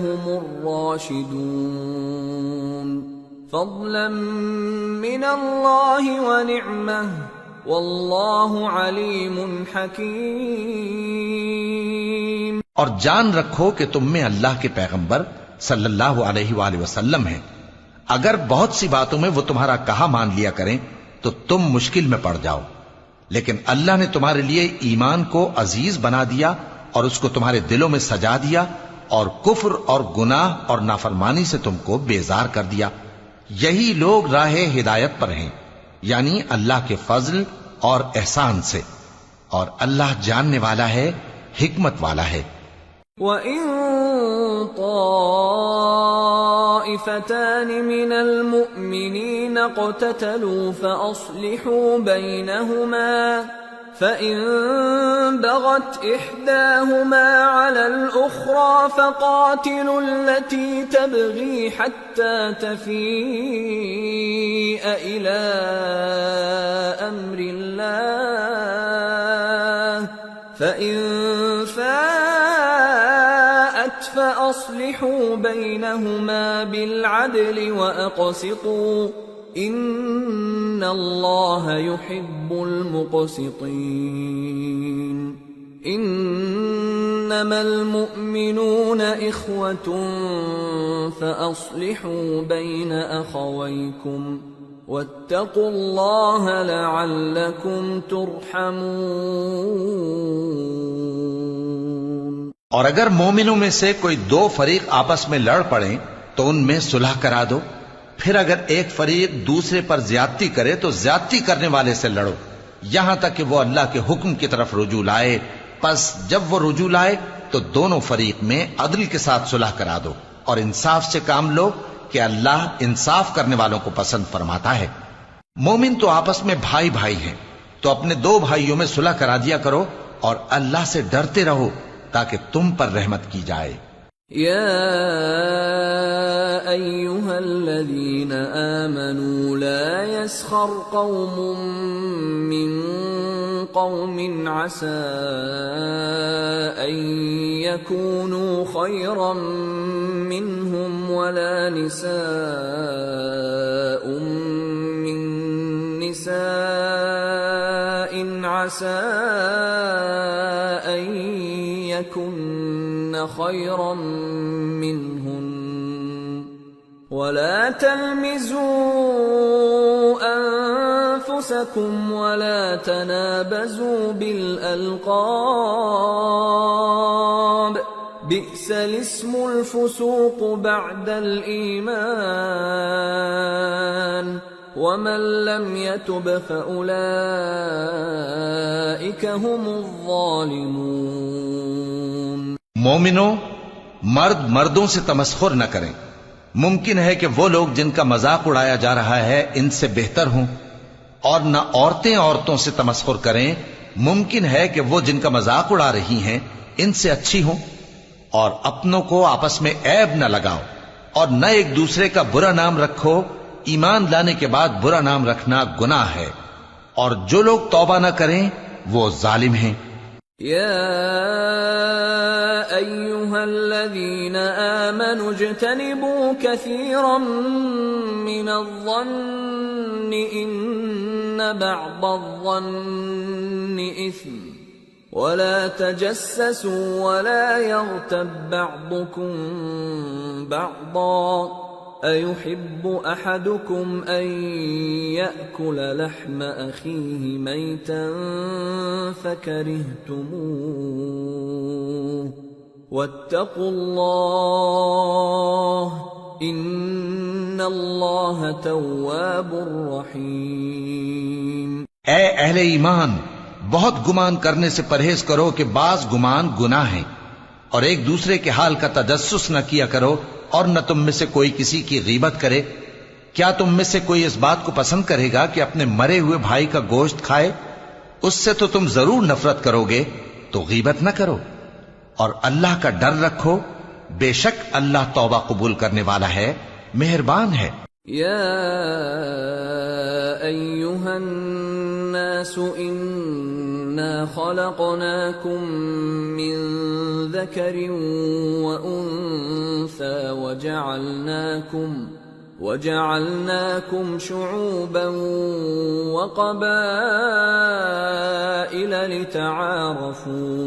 هُمُ الرَّاشِدُونَ فضلا من اللہ ونعمہ واللہ علیم حکیم۔ اور جان رکھو کہ تم میں اللہ کے پیغمبر صلی اللہ علیہ وآلہ وسلم ہیں، اگر بہت سی باتوں میں وہ تمہارا کہا مان لیا کریں تو تم مشکل میں پڑ جاؤ، لیکن اللہ نے تمہارے لیے ایمان کو عزیز بنا دیا اور اس کو تمہارے دلوں میں سجا دیا، اور کفر اور گناہ اور نافرمانی سے تم کو بیزار کر دیا۔ یہی لوگ راہ ہدایت پر ہیں، یعنی اللہ کے فضل اور احسان سے، اور اللہ جاننے والا ہے، حکمت والا ہے۔ وَإِن طَائِفَتَانِ طائفتان من المؤمنين اقتتلوا فأصلحوا بينهما فإن بغت إحداهما على الأخرى فقاتلوا التي تبغي حتى تفيء إلى أمر الله فإن فاءت فأصلحوا بينهما بالعدل وأقسطوا إن الله يحب المقسطين إنما المؤمنون إخوة فأصلحوا بين أخويكم واتقوا الله لعلكم ترحمون۔ اور اگر مومنوں میں سے کوئی دو فریق آپس میں لڑ پڑیں تو ان میں صلح کرا دو، پھر اگر ایک فریق دوسرے پر زیادتی کرے تو زیادتی کرنے والے سے لڑو یہاں تک کہ وہ اللہ کے حکم کی طرف رجوع لائے، پس جب وہ رجوع لائے تو دونوں فریق میں عدل کے ساتھ صلح کرا دو اور انصاف سے کام لو کہ اللہ انصاف کرنے والوں کو پسند فرماتا ہے۔ مومن تو آپس میں بھائی بھائی ہیں، تو اپنے دو بھائیوں میں صلح کرا دیا کرو اور اللہ سے ڈرتے رہو تاکہ تم پر رحمت کی جائے۔ يا أيها الذين آمنوا لا يسخر قوم من قوم عسى أن يكونوا خيرا منهم ولا نساء من نساء عسى أن يكن خيرا منهن ولا تلمزوا أنفسكم ولا تنابزوا بالألقاب بئس الاسم الفسوق بعد الإيمان ومن لم يتب فأولئك هم الظالمون۔ مومنوں، مرد مردوں سے تمسخر نہ کریں۔ ممکن ہے کہ وہ لوگ جن کا مذاق اڑایا جا رہا ہے ان سے بہتر ہوں، اور نہ عورتیں عورتوں سے تمسخر کریں۔ ممکن ہے کہ وہ جن کا مذاق اڑا رہی ہیں ان سے اچھی ہوں۔ اور اپنوں کو آپس میں عیب نہ لگاؤ اور نہ ایک دوسرے کا برا نام رکھو۔ ایمان لانے کے بعد برا نام رکھنا گناہ ہے، اور جو لوگ توبہ نہ کریں وہ ظالم ہیں۔ يا أيها الذين آمنوا اجتنبوا كثيرا من الظن إن بعض الظن إثم ولا تجسسوا ولا يغتب بعضكم بعضا أيحب أحدكم أن يأكل لحم أخيه ميتا فكرهتموه واتقوا الله إن الله تواب رحيم۔ اے اہل ایمان، بہت گمان کرنے سے پرہیز کرو کہ بعض گمان گناہ ہیں، اور ایک دوسرے کے حال کا تجسس نہ کیا کرو، اور نہ تم میں سے کوئی کسی کی غیبت کرے۔ کیا تم میں سے کوئی اس بات کو پسند کرے گا کہ اپنے مرے ہوئے بھائی کا گوشت کھائے؟ اس سے تو تم ضرور نفرت کرو گے، تو غیبت نہ کرو، اور اللہ کا ڈر رکھو، بے شک اللہ توبہ قبول کرنے والا ہے، مہربان ہے۔ یا ایھا الناس انا خلقناکم من ذکر وانثى وجعلناكم شعوبا وقبائل لتعارفوا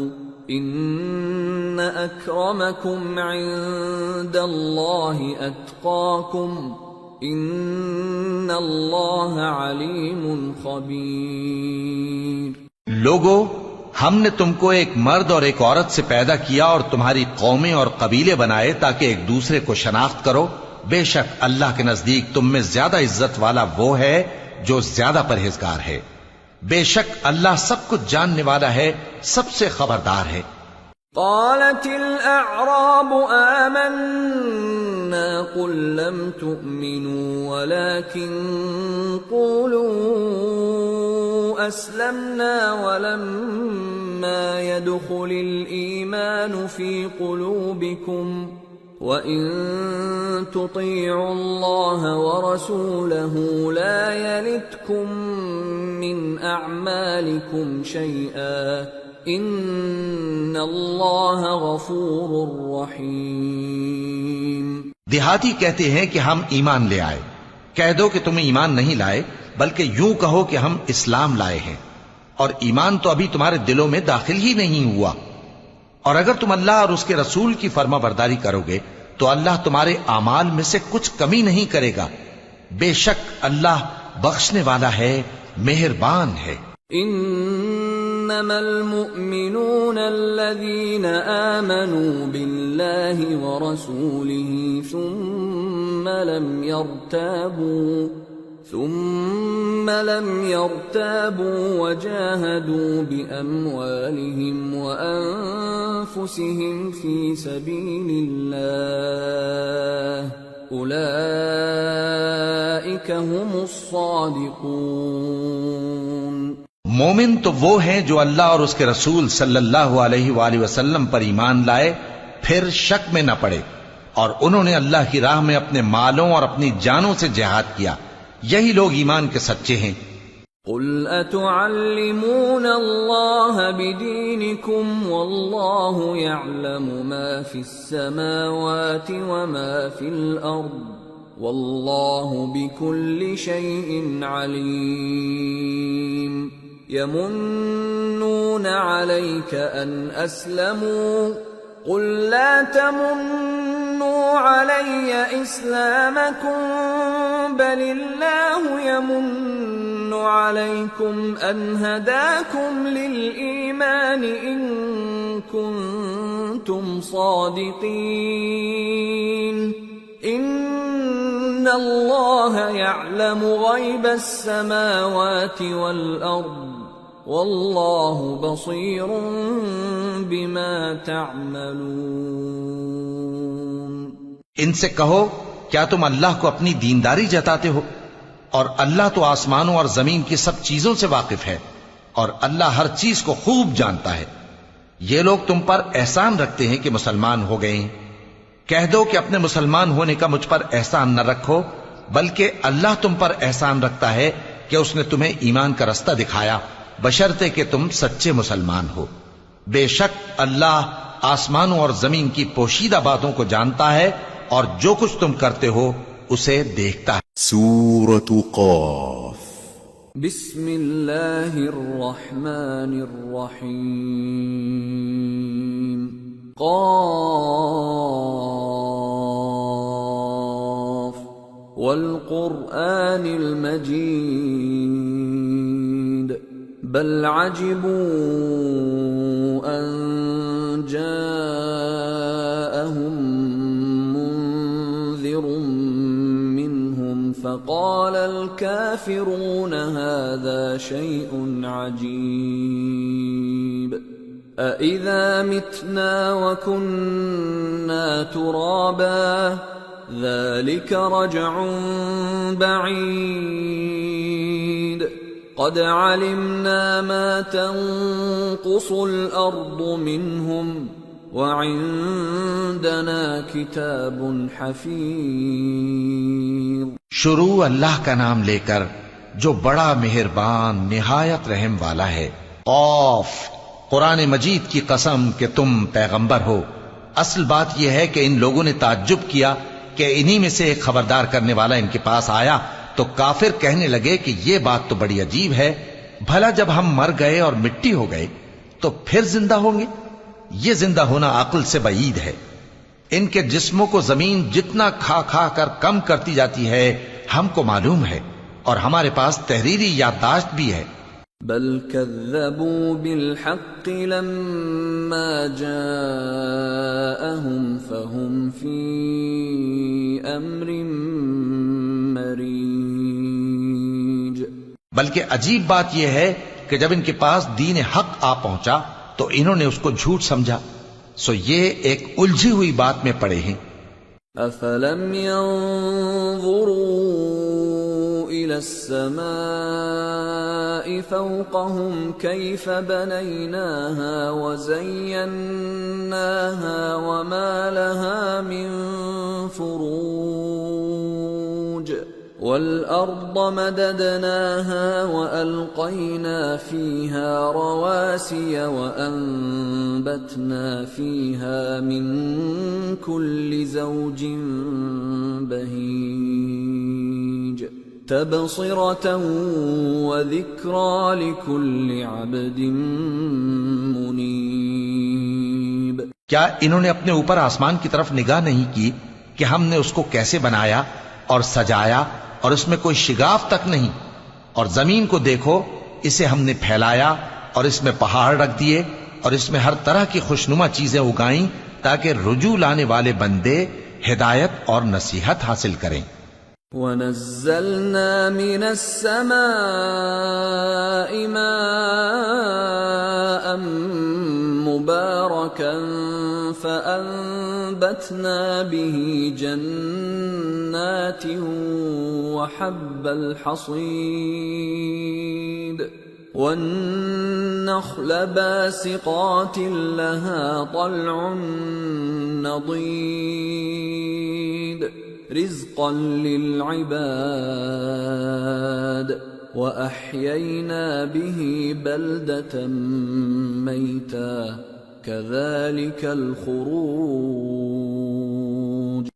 ان اکرمکم عند اللہ اتقاکم ان اللہ علیم خبیر۔ لوگو، ہم نے تم کو ایک مرد اور ایک عورت سے پیدا کیا اور تمہاری قومیں اور قبیلے بنائے تاکہ ایک دوسرے کو شناخت کرو۔ بے شک اللہ کے نزدیک تم میں زیادہ عزت والا وہ ہے جو زیادہ پرہیزگار ہے۔ بے شک اللہ سب کچھ جاننے والا ہے، سب سے خبردار ہے۔ قالت الأعراب آمنا آمنا قل لم تؤمنوا ولكن قولوا أسلمنا ولما يدخل الإيمان في قلوبكم وَإِن تُطِيعُوا اللَّهَ وَرَسُولَهُ لَا يَلِتْكُم مِّنْ أَعْمَالِكُمْ شَيْئًا إِنَّ اللَّهَ غَفُورٌ رَّحِيمٌ۔ دیہاتی کہتے ہیں کہ ہم ایمان لے آئے، کہہ دو کہ تم ایمان نہیں لائے بلکہ یوں کہو کہ ہم اسلام لائے ہیں، اور ایمان تو ابھی تمہارے دلوں میں داخل ہی نہیں ہوا، اور اگر تم اللہ اور اس کے رسول کی فرما برداری کرو گے تو اللہ تمہارے اعمال میں سے کچھ کمی نہیں کرے گا، بے شک اللہ بخشنے والا ہے، مہربان ہے۔ انما المؤمنون الذين آمنوا بالله ورسوله ثم لم يرتابوا وجاهدوا بأموالهم وأنفسهم في سبيل الله أولئك هم الصادقون۔ مومن تو وہ ہیں جو اللہ اور اس کے رسول صلی اللہ علیہ وآلہ وسلم پر ایمان لائے پھر شک میں نہ پڑے، اور انہوں نے اللہ کی راہ میں اپنے مالوں اور اپنی جانوں سے جہاد کیا، یہی لوگ ایمان کے سچے ہیں۔ قل اتعلمون اللہ بدینکم واللہ یعلم ما فی السماوات وما فی الارض واللہ بکل شیء علیم۔ یمنون علیک ان اسلموا قل لا تمنوا علی اسلامکم بل اللہ یمن علیکم ان ہداکم للایمان ان کنتم صادقین۔ ان اللہ یعلم غیب السماوات والارض واللہ بصیر بما تعملون۔ ان سے کہو کیا تم اللہ کو اپنی دینداری جتاتے ہو؟ اور اللہ تو آسمانوں اور زمین کی سب چیزوں سے واقف ہے، اور اللہ ہر چیز کو خوب جانتا ہے۔ یہ لوگ تم پر احسان رکھتے ہیں کہ مسلمان ہو گئے ہیں، کہہ دو کہ اپنے مسلمان ہونے کا مجھ پر احسان نہ رکھو، بلکہ اللہ تم پر احسان رکھتا ہے کہ اس نے تمہیں ایمان کا رستہ دکھایا، بشرطے کہ تم سچے مسلمان ہو۔ بے شک اللہ آسمانوں اور زمین کی پوشیدہ باتوں کو جانتا ہے، اور جو کچھ تم کرتے ہو اسے دیکھتا ہے۔ سورة قاف۔ بسم اللہ الرحمن الرحیم۔ قاف والقرآن المجید بل عجبوا ان جاءهم منذر منهم فقال الكافرون هذا شيء عجيب أإذا متنا وكنا ترابا ذلك رجع بعيد قد علمنا ما تنقص الأرض منهم وعندنا كتاب حفيظ۔ شروع اللہ کا نام لے کر جو بڑا مہربان نہایت رحم والا ہے۔ قاف، قرآن مجید کی قسم کہ تم پیغمبر ہو۔ اصل بات یہ ہے کہ ان لوگوں نے تعجب کیا کہ انہی میں سے ایک خبردار کرنے والا ان کے پاس آیا، تو کافر کہنے لگے کہ یہ بات تو بڑی عجیب ہے، بھلا جب ہم مر گئے اور مٹی ہو گئے تو پھر زندہ ہوں گے؟ یہ زندہ ہونا عقل سے بعید ہے۔ ان کے جسموں کو زمین جتنا کھا کھا کر کم کرتی جاتی ہے ہم کو معلوم ہے، اور ہمارے پاس تحریری یادداشت بھی ہے۔ بل كذبوا بالحق لما جاءهم فهم في امر مريج۔ بلکہ عجیب بات یہ ہے کہ جب ان کے پاس دین حق آ پہنچا تو انہوں نے اس کو جھوٹ سمجھا، سو یہ ایک الجھی ہوئی بات میں پڑے ہیں۔ أفلم ينظروا إلى السماء فوقهم كيف بنيناها وزيناها وما لها من فروج والأرض مددناها وألقينا فيها رواسي وأنبتنا فيها من كل زوج بهيج تبصرة وذكرى لكل عبد منيب. کیا انہوں نے اپنے اوپر آسمان کی طرف نگاہ نہیں کی کہ ہم نے اس کو کیسے بنایا اور سجایا اور اس میں کوئی شگاف تک نہیں؟ اور زمین کو دیکھو، اسے ہم نے پھیلایا اور اس میں پہاڑ رکھ دیے اور اس میں ہر طرح کی خوشنما چیزیں اگائیں تاکہ رجوع لانے والے بندے ہدایت اور نصیحت حاصل کریں. وَنَزَّلْنَا مِنَ السَّمَاءِ مَاءً مُبَارَكًا فَأَنبَتْنَا بِهِ جَنَّاتٍ وَحَبَّ الْحَصِيدِ وَالنَّخْلَ بَاسِقَاتٍ لَهَا طَلْعٌ نَضِيدٌ رزقا للعباد وأحيينا به بلدة ميتا كذلك الخروج.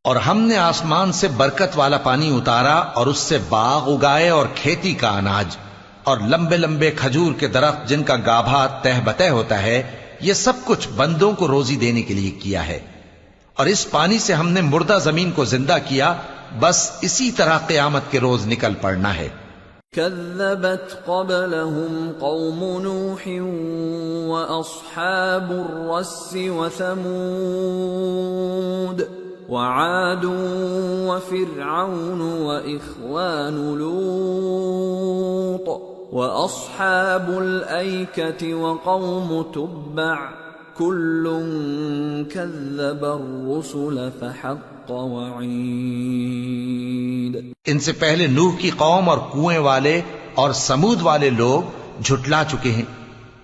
اور ہم نے آسمان سے برکت والا پانی اتارا اور اس سے باغ اگائے اور کھیتی کا اناج اور لمبے لمبے کھجور کے درخت جن کا گابھا تہ بتہ ہوتا ہے. یہ سب کچھ بندوں کو روزی دینے کے لیے کیا ہے. اور اس پانی سے ہم نے مردہ زمین کو زندہ کیا. بس اسی طرح قیامت کے روز نکل پڑنا ہے. كذبت قبلهم قوم نوح وأصحاب الرس وثمود وعاد وفرعون وإخوان لوط وأصحاب الأيكة وقوم تبع كل كذب الرسل فحق وعيد. ان سے پہلے نوح کی قوم اور کنویں والے اور سمود والے لوگ جھٹلا چکے ہیں،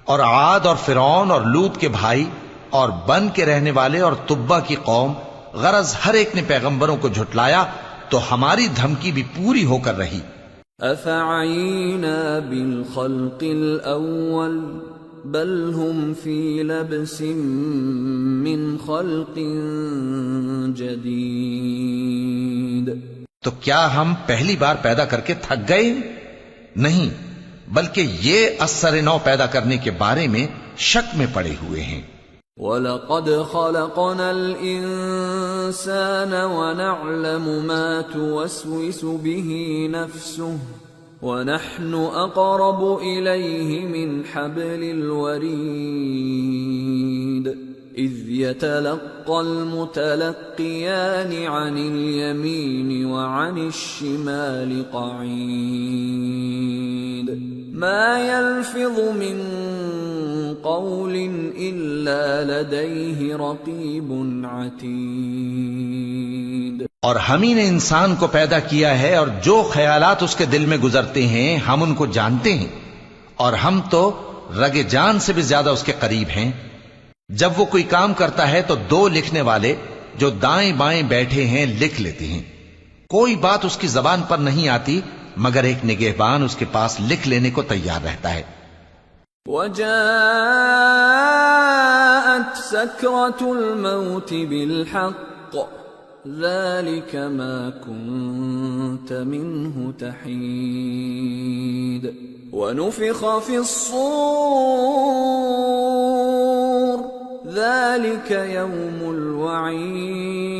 اور عاد اور فرعون اور لوط کے بھائی اور بن کے رہنے والے اور تبا کی قوم، غرض ہر ایک نے پیغمبروں کو جھٹلایا تو ہماری دھمکی بھی پوری ہو کر رہی. أفعينا بالخلق الأول بل هم في لبس من خلق جديد. تو کیا ہم پہلی بار پیدا کر کے تھک گئے؟ نہیں، بلکہ یہ اثر نو پیدا کرنے کے بارے میں شک میں پڑے ہوئے ہیں. وَلَقَدْ خَلَقْنَا الْإِنسَانَ وَنَعْلَمُ مَا تُوَسْوِسُ بِهِ نَفْسُهُ وَنَحْنُ أَقْرَبُ إِلَيْهِ مِنْ حَبْلِ الْوَرِيدِ إِذْ يَتَلَقَّى الْمُتَلَقِّيَانِ عَنِ الْيَمِينِ وَعَنِ الشِّمَالِ قَعِيدٌ مَا يَلْفِظُ مِنْ قَوْلٍ إِلَّا لَدَيْهِ رَقِيبٌ عَتِيدٌ. اور ہم ہی نے انسان کو پیدا کیا ہے اور جو خیالات اس کے دل میں گزرتے ہیں ہم ان کو جانتے ہیں، اور ہم تو رگ جان سے بھی زیادہ اس کے قریب ہیں. جب وہ کوئی کام کرتا ہے تو دو لکھنے والے جو دائیں بائیں بیٹھے ہیں لکھ لیتے ہیں. کوئی بات اس کی زبان پر نہیں آتی مگر ایک نگہبان اس کے پاس لکھ لینے کو تیار رہتا ہے. وَجَاءَتْ سَكْرَةُ الْمَوْتِ بِالْحَقِّ ذَلِكَ مَا كُنْتَ مِنْهُ تَحِيدُ وَنُفِخَ فِي الصُّورِ ذَلِكَ يَوْمُ الْوَعِيدِ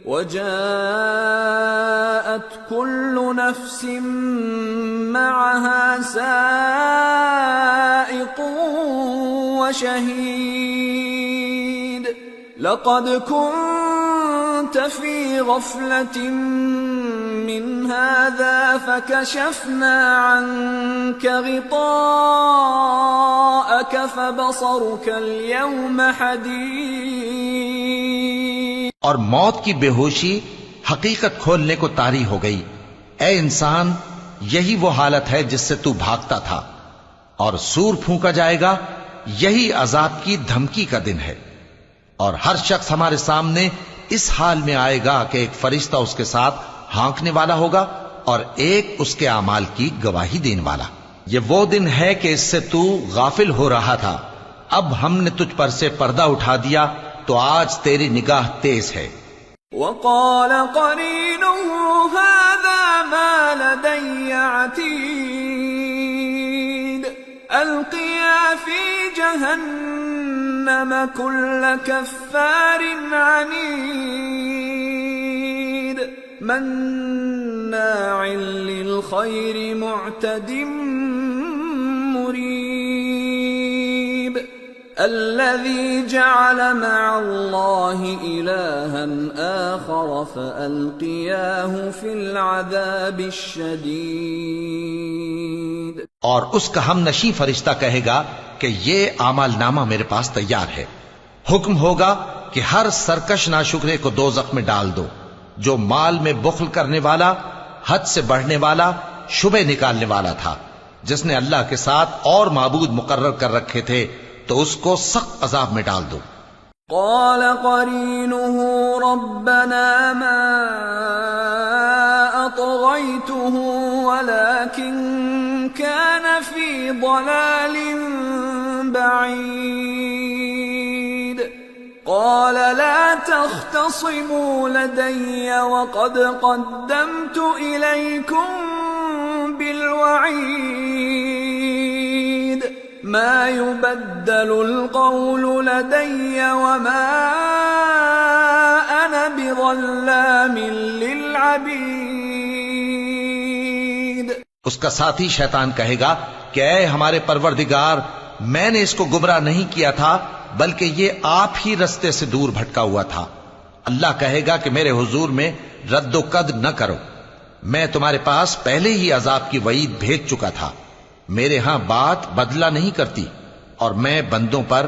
وَجَاءَتْ كُلُّ نَفْسٍ مَعَهَا سَائِقٌ وَشَهِيدٌ لَقَدْ كُنْتَ فِي غَفْلَةٍ مِّنْ هَذَا فَكَشَفْنَا عَنْكَ غِطَاءَكَ فَبَصَرُكَ الْيَوْمَ حَدِيدٌ. اور موت کی بے ہوشی حقیقت کھولنے کو طاری ہو گئی۔ اے انسان، یہی وہ حالت ہے جس سے تو بھاگتا تھا، اور سور پھونکا جائے گا، یہی عذاب کی دھمکی کا دن ہے۔ اور ہر شخص ہمارے سامنے اس حال میں آئے گا کہ ایک فرشتہ اس کے ساتھ ہانکنے والا ہوگا اور ایک اس کے اعمال کی گواہی دینے والا۔ یہ وہ دن ہے کہ اس سے تو غافل ہو رہا تھا، اب ہم نے تجھ پر سے پردہ اٹھا دیا تو آج تیری نگاہ تیز ہے۔ وقال قرينه هذا ما لدي عتيد القيا في جهنم كل كفار عنيد مناع للخير معتد مريب الذي جعل مع الله إلها آخر فألقياه في العذاب الشديد۔ اور اس کا ہم نشیں فرشتہ کہے گا کہ یہ اعمال نامہ میرے پاس تیار ہے۔ حکم ہوگا کہ ہر سرکش ناشکرے کو دوزخ میں ڈال دو، جو مال میں بخل کرنے والا، حد سے بڑھنے والا، شبہ نکالنے والا تھا، جس نے اللہ کے ساتھ اور معبود مقرر کر رکھے تھے، تو اس کو سخت عذاب میں ڈال دو۔ قال قرينه ربنا ما أطغيته ولكن كان في ضلال بعيد قال لا تختصموا لدي وقد قدمت إليكم بالوعيد ما يبدل القول لدي وما أنا بظلام للعبيد۔ اس کا ساتھی شیطان کہے گا کہ اے ہمارے پروردگار، میں نے اس کو گمراہ نہیں کیا تھا، بلکہ یہ آپ ہی رستے سے دور بھٹکا ہوا تھا۔ اللہ کہے گا کہ میرے حضور میں رد و قد نہ کرو، میں تمہارے پاس پہلے ہی عذاب کی وعید بھیج چکا تھا۔ میرے ہاں بات بدلہ نہیں کرتی، اور میں بندوں پر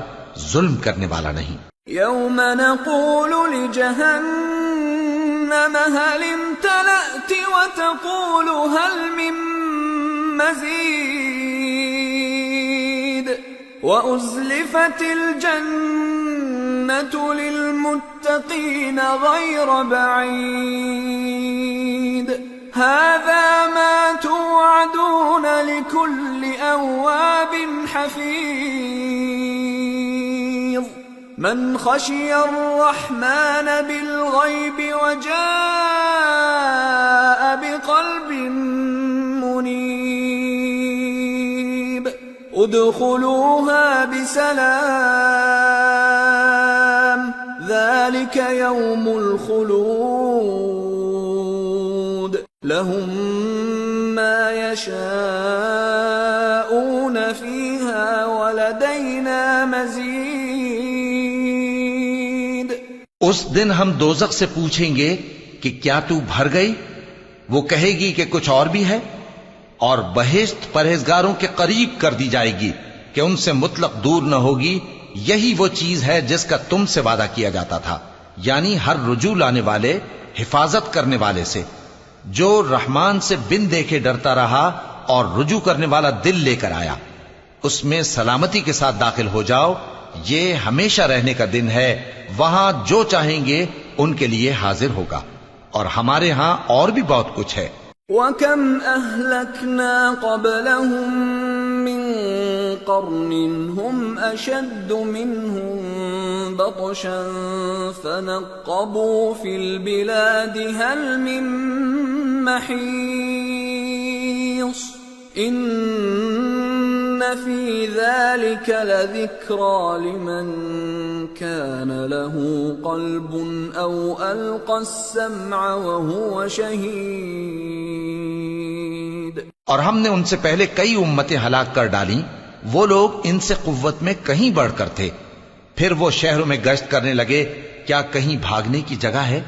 ظلم کرنے والا نہیں۔ يوم نقول لجهنم هل امتلأت وتقول هل من مزيد وأزلفت الجنة للمتقين غير بعيد هذا ما توعدون لكل أواب حفيظ من خشي الرحمن بالغيب وجاء بقلب منيب ادخلوها بسلام ذلك يوم الخلود لهم ما يشاءون فيها ولدينا مزيد۔ اس دن ہم دوزخ سے پوچھیں گے کہ کیا تو بھر گئی؟ وہ کہے گی کہ کچھ اور بھی ہے، اور بہشت پرہیزگاروں کے قریب کر دی جائے گی کہ ان سے مطلق دور نہ ہوگی۔ یہی وہ چیز ہے جس کا تم سے وعدہ کیا جاتا تھا، یعنی ہر رجوع لانے والے، حفاظت کرنے والے سے، جو رحمان سے بن دیکھے ڈرتا رہا اور رجوع کرنے والا دل لے کر آیا، اس میں سلامتی کے ساتھ داخل ہو جاؤ۔ یہ ہمیشہ رہنے کا دن ہے، وہاں جو چاہیں گے ان کے لیے حاضر ہوگا، اور ہمارے ہاں اور بھی بہت کچھ ہے۔ وَكَمْ أَهْلَكْنَا قَبْلَهُمْ مِنْ قَرْنٍ هُمْ أَشَدُّ مِنْهُمْ بَطْشًا فَنَقَّبُوا فِي الْبِلَادِ هَلْ مِنْ مَحِيصٍ إِنَّ فِي ذَلِكَ لَذِكْرَى لِمَنْ كَانَ لَهُ قَلْبٌ أَوْ أَلْقَى السَّمْعَ وَهُوَ شَهِيدٌ۔ اور ہم نے ان سے پہلے کئی امتیں ہلاک کر ڈالیں، وہ لوگ ان سے قوت میں کہیں بڑھ کر تھے۔ پھر وہ شہروں میں گشت کرنے لگے، کیا کہیں بھاگنے کی جگہ ہے؟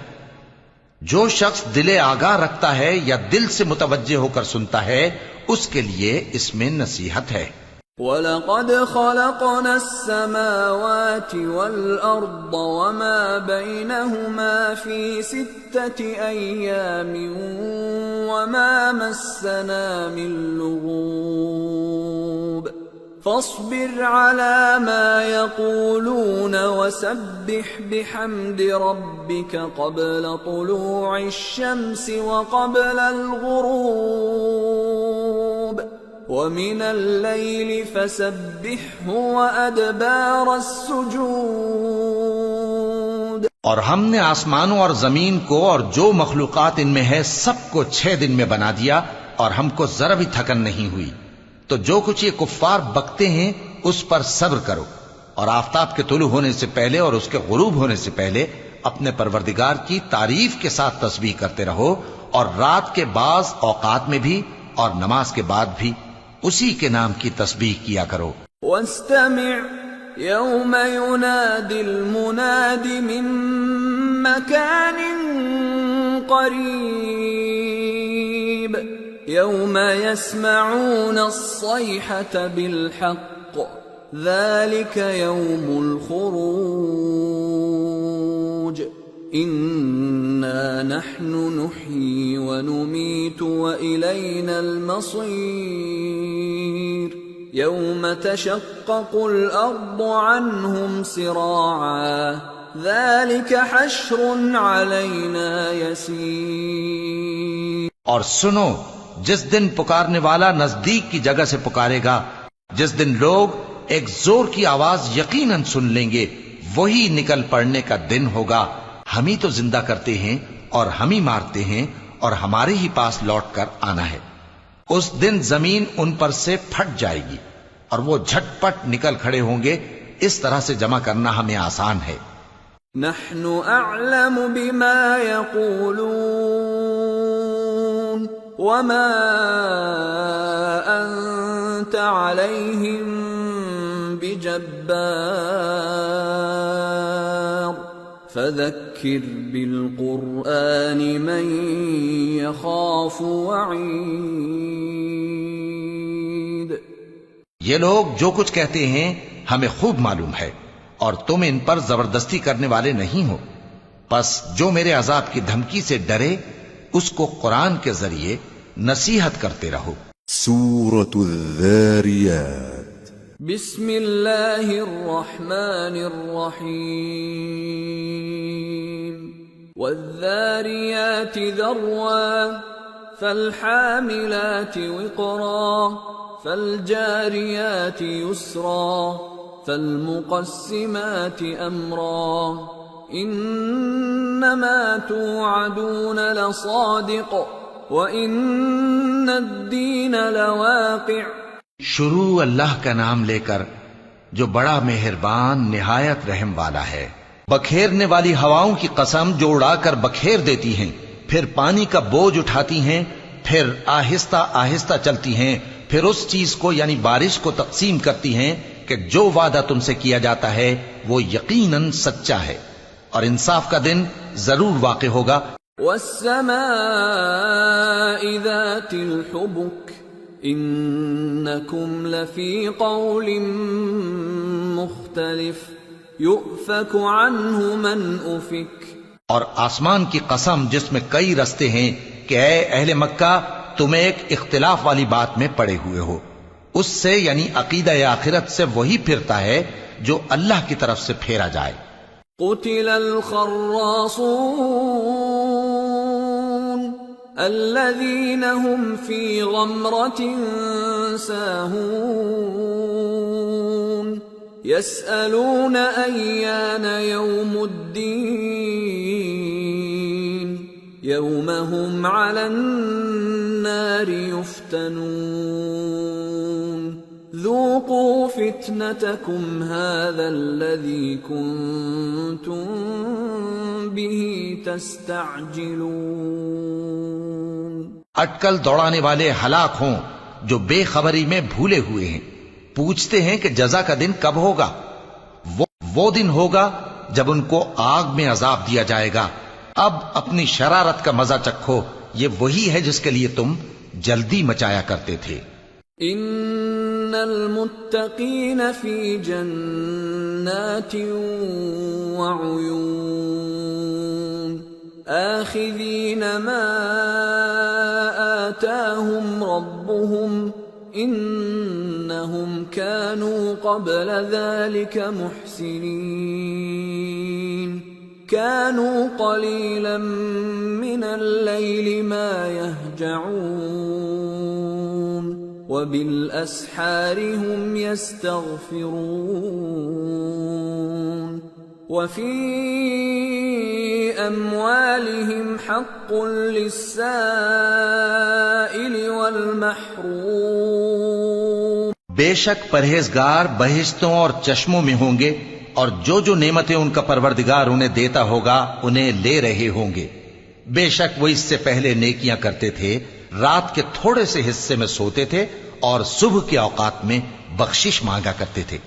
جو شخص دل آگاہ رکھتا ہے یا دل سے متوجہ ہو کر سنتا ہے، اس کے لیے اس میں نصیحت ہے۔ وَلَقَدْ خَلَقْنَا السَّمَاوَاتِ وَالْأَرْضَ وَمَا بَيْنَهُمَا فِي 6 أَيَّامٍ وَمَا مَسَّنَا مِن لُّغُوبٍ فَاصْبِرْ عَلَىٰ مَا يَقُولُونَ وَسَبِّحْ بِحَمْدِ رَبِّكَ قَبْلَ طُلُوعِ الشَّمْسِ وَقَبْلَ الْغُرُوبِ وَمِنَ اللَّيْلِ فَسَبِّحْهُ وَأَدْبَارَ السُّجُودِ اور ہم نے آسمانوں اور زمین کو اور جو مخلوقات ان میں ہے سب کو 6 دن میں بنا دیا اور ہم کو ذرا بھی تھکن نہیں ہوئی. تو جو کچھ یہ کفار بکتے ہیں اس پر صبر کرو اور آفتاب کے طلوع ہونے سے پہلے اور اس کے غروب ہونے سے پہلے اپنے پروردگار کی تعریف کے ساتھ تسبیح کرتے رہو اور رات کے بعض اوقات میں بھی اور نماز کے بعد بھی اسی کے نام کی تسبیح کیا کرو. وَاسْتَمِعْ يَوْمَ يُنَادِ الْمُنَادِ مِن مَّكَانٍ قَرِيبٍ يَوْمَ يَسْمَعُونَ الصَّيْحَةَ بِالْحَقِّ ذَلِكَ يَوْمُ الْخُرُوجِ إِنَّا نَحْنُ نُحْيِي وَنُمِيتُ وَإِلَيْنَا الْمَصِيرُ يَوْمَ تَشَقَّقُ الْأَرْضُ عَنْهُمْ سِرَاعًا ذَلِكَ حَشْرٌ عَلَيْنَا يَسِيرٌ. اور سنو جس دن پکارنے والا نزدیک کی جگہ سے پکارے گا، جس دن لوگ ایک زور کی آواز یقیناً سن لیں گے، وہی نکل پڑنے کا دن ہوگا. ہم ہی تو زندہ کرتے ہیں اور ہم ہی مارتے ہیں اور ہمارے ہی پاس لوٹ کر آنا ہے. اس دن زمین ان پر سے پھٹ جائے گی اور وہ جھٹ پٹ نکل کھڑے ہوں گے. اس طرح سے جمع کرنا ہمیں آسان ہے. نحن اعلم بما يقولون وما انت عليهم بجبار فذكر بالقرآن من يخاف وعيد. یہ لوگ جو کچھ کہتے ہیں ہمیں خوب معلوم ہے اور تم ان پر زبردستی کرنے والے نہیں ہو. پس جو میرے عذاب کی دھمکی سے ڈرے اس کو قرآن کے ذریعے نصیحت کرتے رہو. سورة الذاريات. بسم اللہ الرحمن الرحیم. والذاریات ذروا فالحاملات وقرا فالجاریات یسرا فالمقسمات امرا انما توعدون لصادق وان الدین لواقع. شروع اللہ کا نام لے کر جو بڑا مہربان نہایت رحم والا ہے. بکھیرنے والی ہواؤں کی قسم جو اڑا کر بکھیر دیتی ہیں، پھر پانی کا بوجھ اٹھاتی ہیں، پھر آہستہ آہستہ چلتی ہیں، پھر اس چیز کو یعنی بارش کو تقسیم کرتی ہیں کہ جو وعدہ تم سے کیا جاتا ہے وہ یقیناً سچا ہے اور انصاف کا دن ضرور واقع ہوگا. والسماء ذات الحبك انکم لفی قول مختلف یؤفک عنہ من افک. اور آسمان کی قسم جس میں کئی رستے ہیں کہ اے اہل مکہ تم ایک اختلاف والی بات میں پڑے ہوئے ہو، اس سے یعنی عقیدہ آخرت سے وہی پھرتا ہے جو اللہ کی طرف سے پھیرا جائے. قتل الخراصون الذين هم في غمرة ساهون يسألون أيان يوم الدين يوم هم على النار يفتنون ذوقوا فتنتكم هذا الذي كنتم به تستعجلون. اٹکل دوڑانے والے ہلاک ہوں جو بے خبری میں بھولے ہوئے ہیں، پوچھتے ہیں کہ جزا کا دن کب ہوگا. وہ دن ہوگا جب ان کو آگ میں عذاب دیا جائے گا. اب اپنی شرارت کا مزہ چکھو، یہ وہی ہے جس کے لیے تم جلدی مچایا کرتے تھے. ان المتقين في جنات وعيون آخذين ما آتاهم ربهم إنهم كانوا قبل ذلك محسنين كانوا قليلا من الليل ما يهجعون وبالأسحار هم يستغفرون وفي أموالهم حق للسائل والمحروم بے شک پرہیزگار بہشتوں اور چشموں میں ہوں گے اور جو جو نعمتیں ان کا پروردگار انہیں دیتا ہوگا انہیں لے رہے ہوں گے. بے شک وہ اس سے پہلے نیکیاں کرتے تھے، رات کے تھوڑے سے حصے میں سوتے تھے اور صبح کے اوقات میں بخشش مانگا کرتے تھے،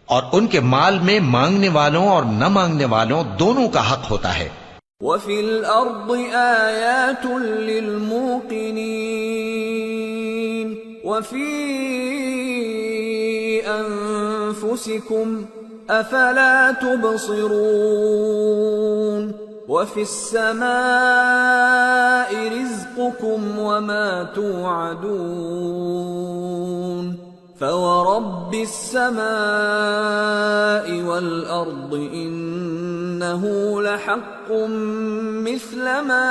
اور ان کے مال میں مانگنے والوں اور نہ مانگنے والوں دونوں کا حق ہوتا ہے. وَفِي الْأَرْضِ آيَاتٌ لِّلْمُوقِنِينَ وَفِي أَنفُسِكُمْ أَفَلَا تُبْصِرُونَ وَفِي السَّمَاءِ رِزْقُكُمْ وَمَا تُوعَدُونَ فَوَرَبِّ السَّمَاءِ وَالْأَرْضِ إِنَّهُ لَحَقٌّ مِثْلَ مَا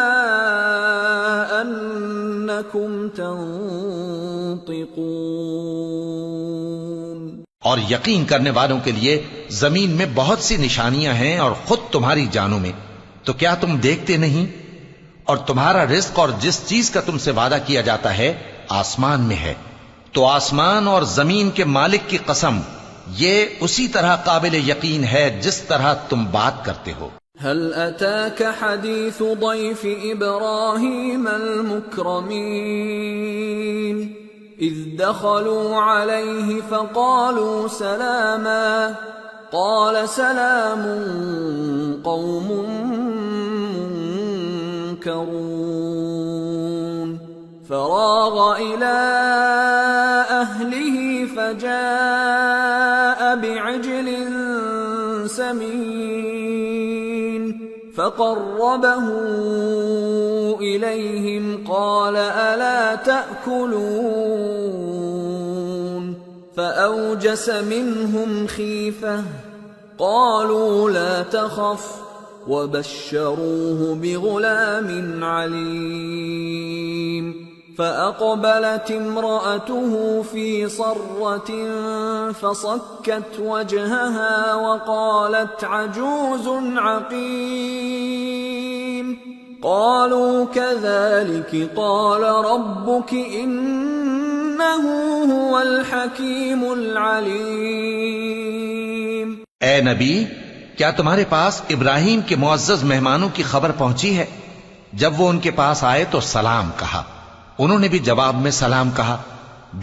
أَنَّكُمْ تَنطِقُونَ. اور یقین کرنے والوں کے لیے زمین میں بہت سی نشانیاں ہیں اور خود تمہاری جانوں میں، تو کیا تم دیکھتے نہیں؟ اور تمہارا رزق اور جس چیز کا تم سے وعدہ کیا جاتا ہے آسمان میں ہے. تو آسمان اور زمین کے مالک کی قسم، یہ اسی طرح قابل یقین ہے جس طرح تم بات کرتے ہو. هل أتاك حديث ضيف إبراهيم المكرمين إذ دخلوا عليه فقالوا سلاما قال سلام قوم منكرون فراغ إلى أهله فجاء بعجل سمين فقربه إليهم قال ألا تأكلون فأوجس منهم خيفة قالوا لا تخف وبشروه بغلام عليم فأقبلت امرأته في صرة فصكت وجهها وقالت عجوز عقيم قالوا كذلك قال ربك إنه هو الحكيم العليم. اے نبی، کیا تمہارے پاس ابراہیم کے معزز مہمانوں کی خبر پہنچی ہے؟ جب وہ ان کے پاس آئے تو سلام کہا، انہوں نے بھی جواب میں سلام کہا.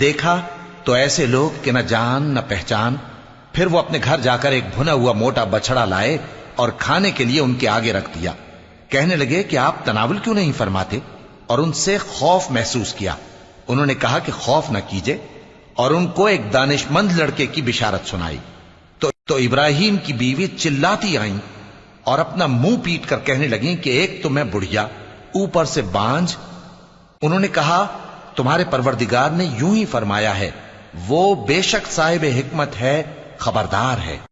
دیکھا تو ایسے لوگ کہ نہ جان نہ پہچان. پھر وہ اپنے گھر جا کر ایک بھنا ہوا موٹا بچڑا لائے اور کھانے کے لیے ان کے آگے رکھ دیا. کہنے لگے کہ آپ تناول کیوں نہیں فرماتے؟ اور ان سے خوف محسوس کیا. انہوں نے کہا کہ خوف نہ کیجے، اور ان کو ایک دانش مند لڑکے کی بشارت سنائی. تو ابراہیم کی بیوی چلاتی آئیں اور اپنا منہ پیٹ کر کہنے لگیں کہ ایک تو میں بڑھیا، اوپر سے بانجھ. انہوں نے کہا تمہارے پروردگار نے یوں ہی فرمایا ہے، وہ بے شک صاحب حکمت ہے، خبردار ہے.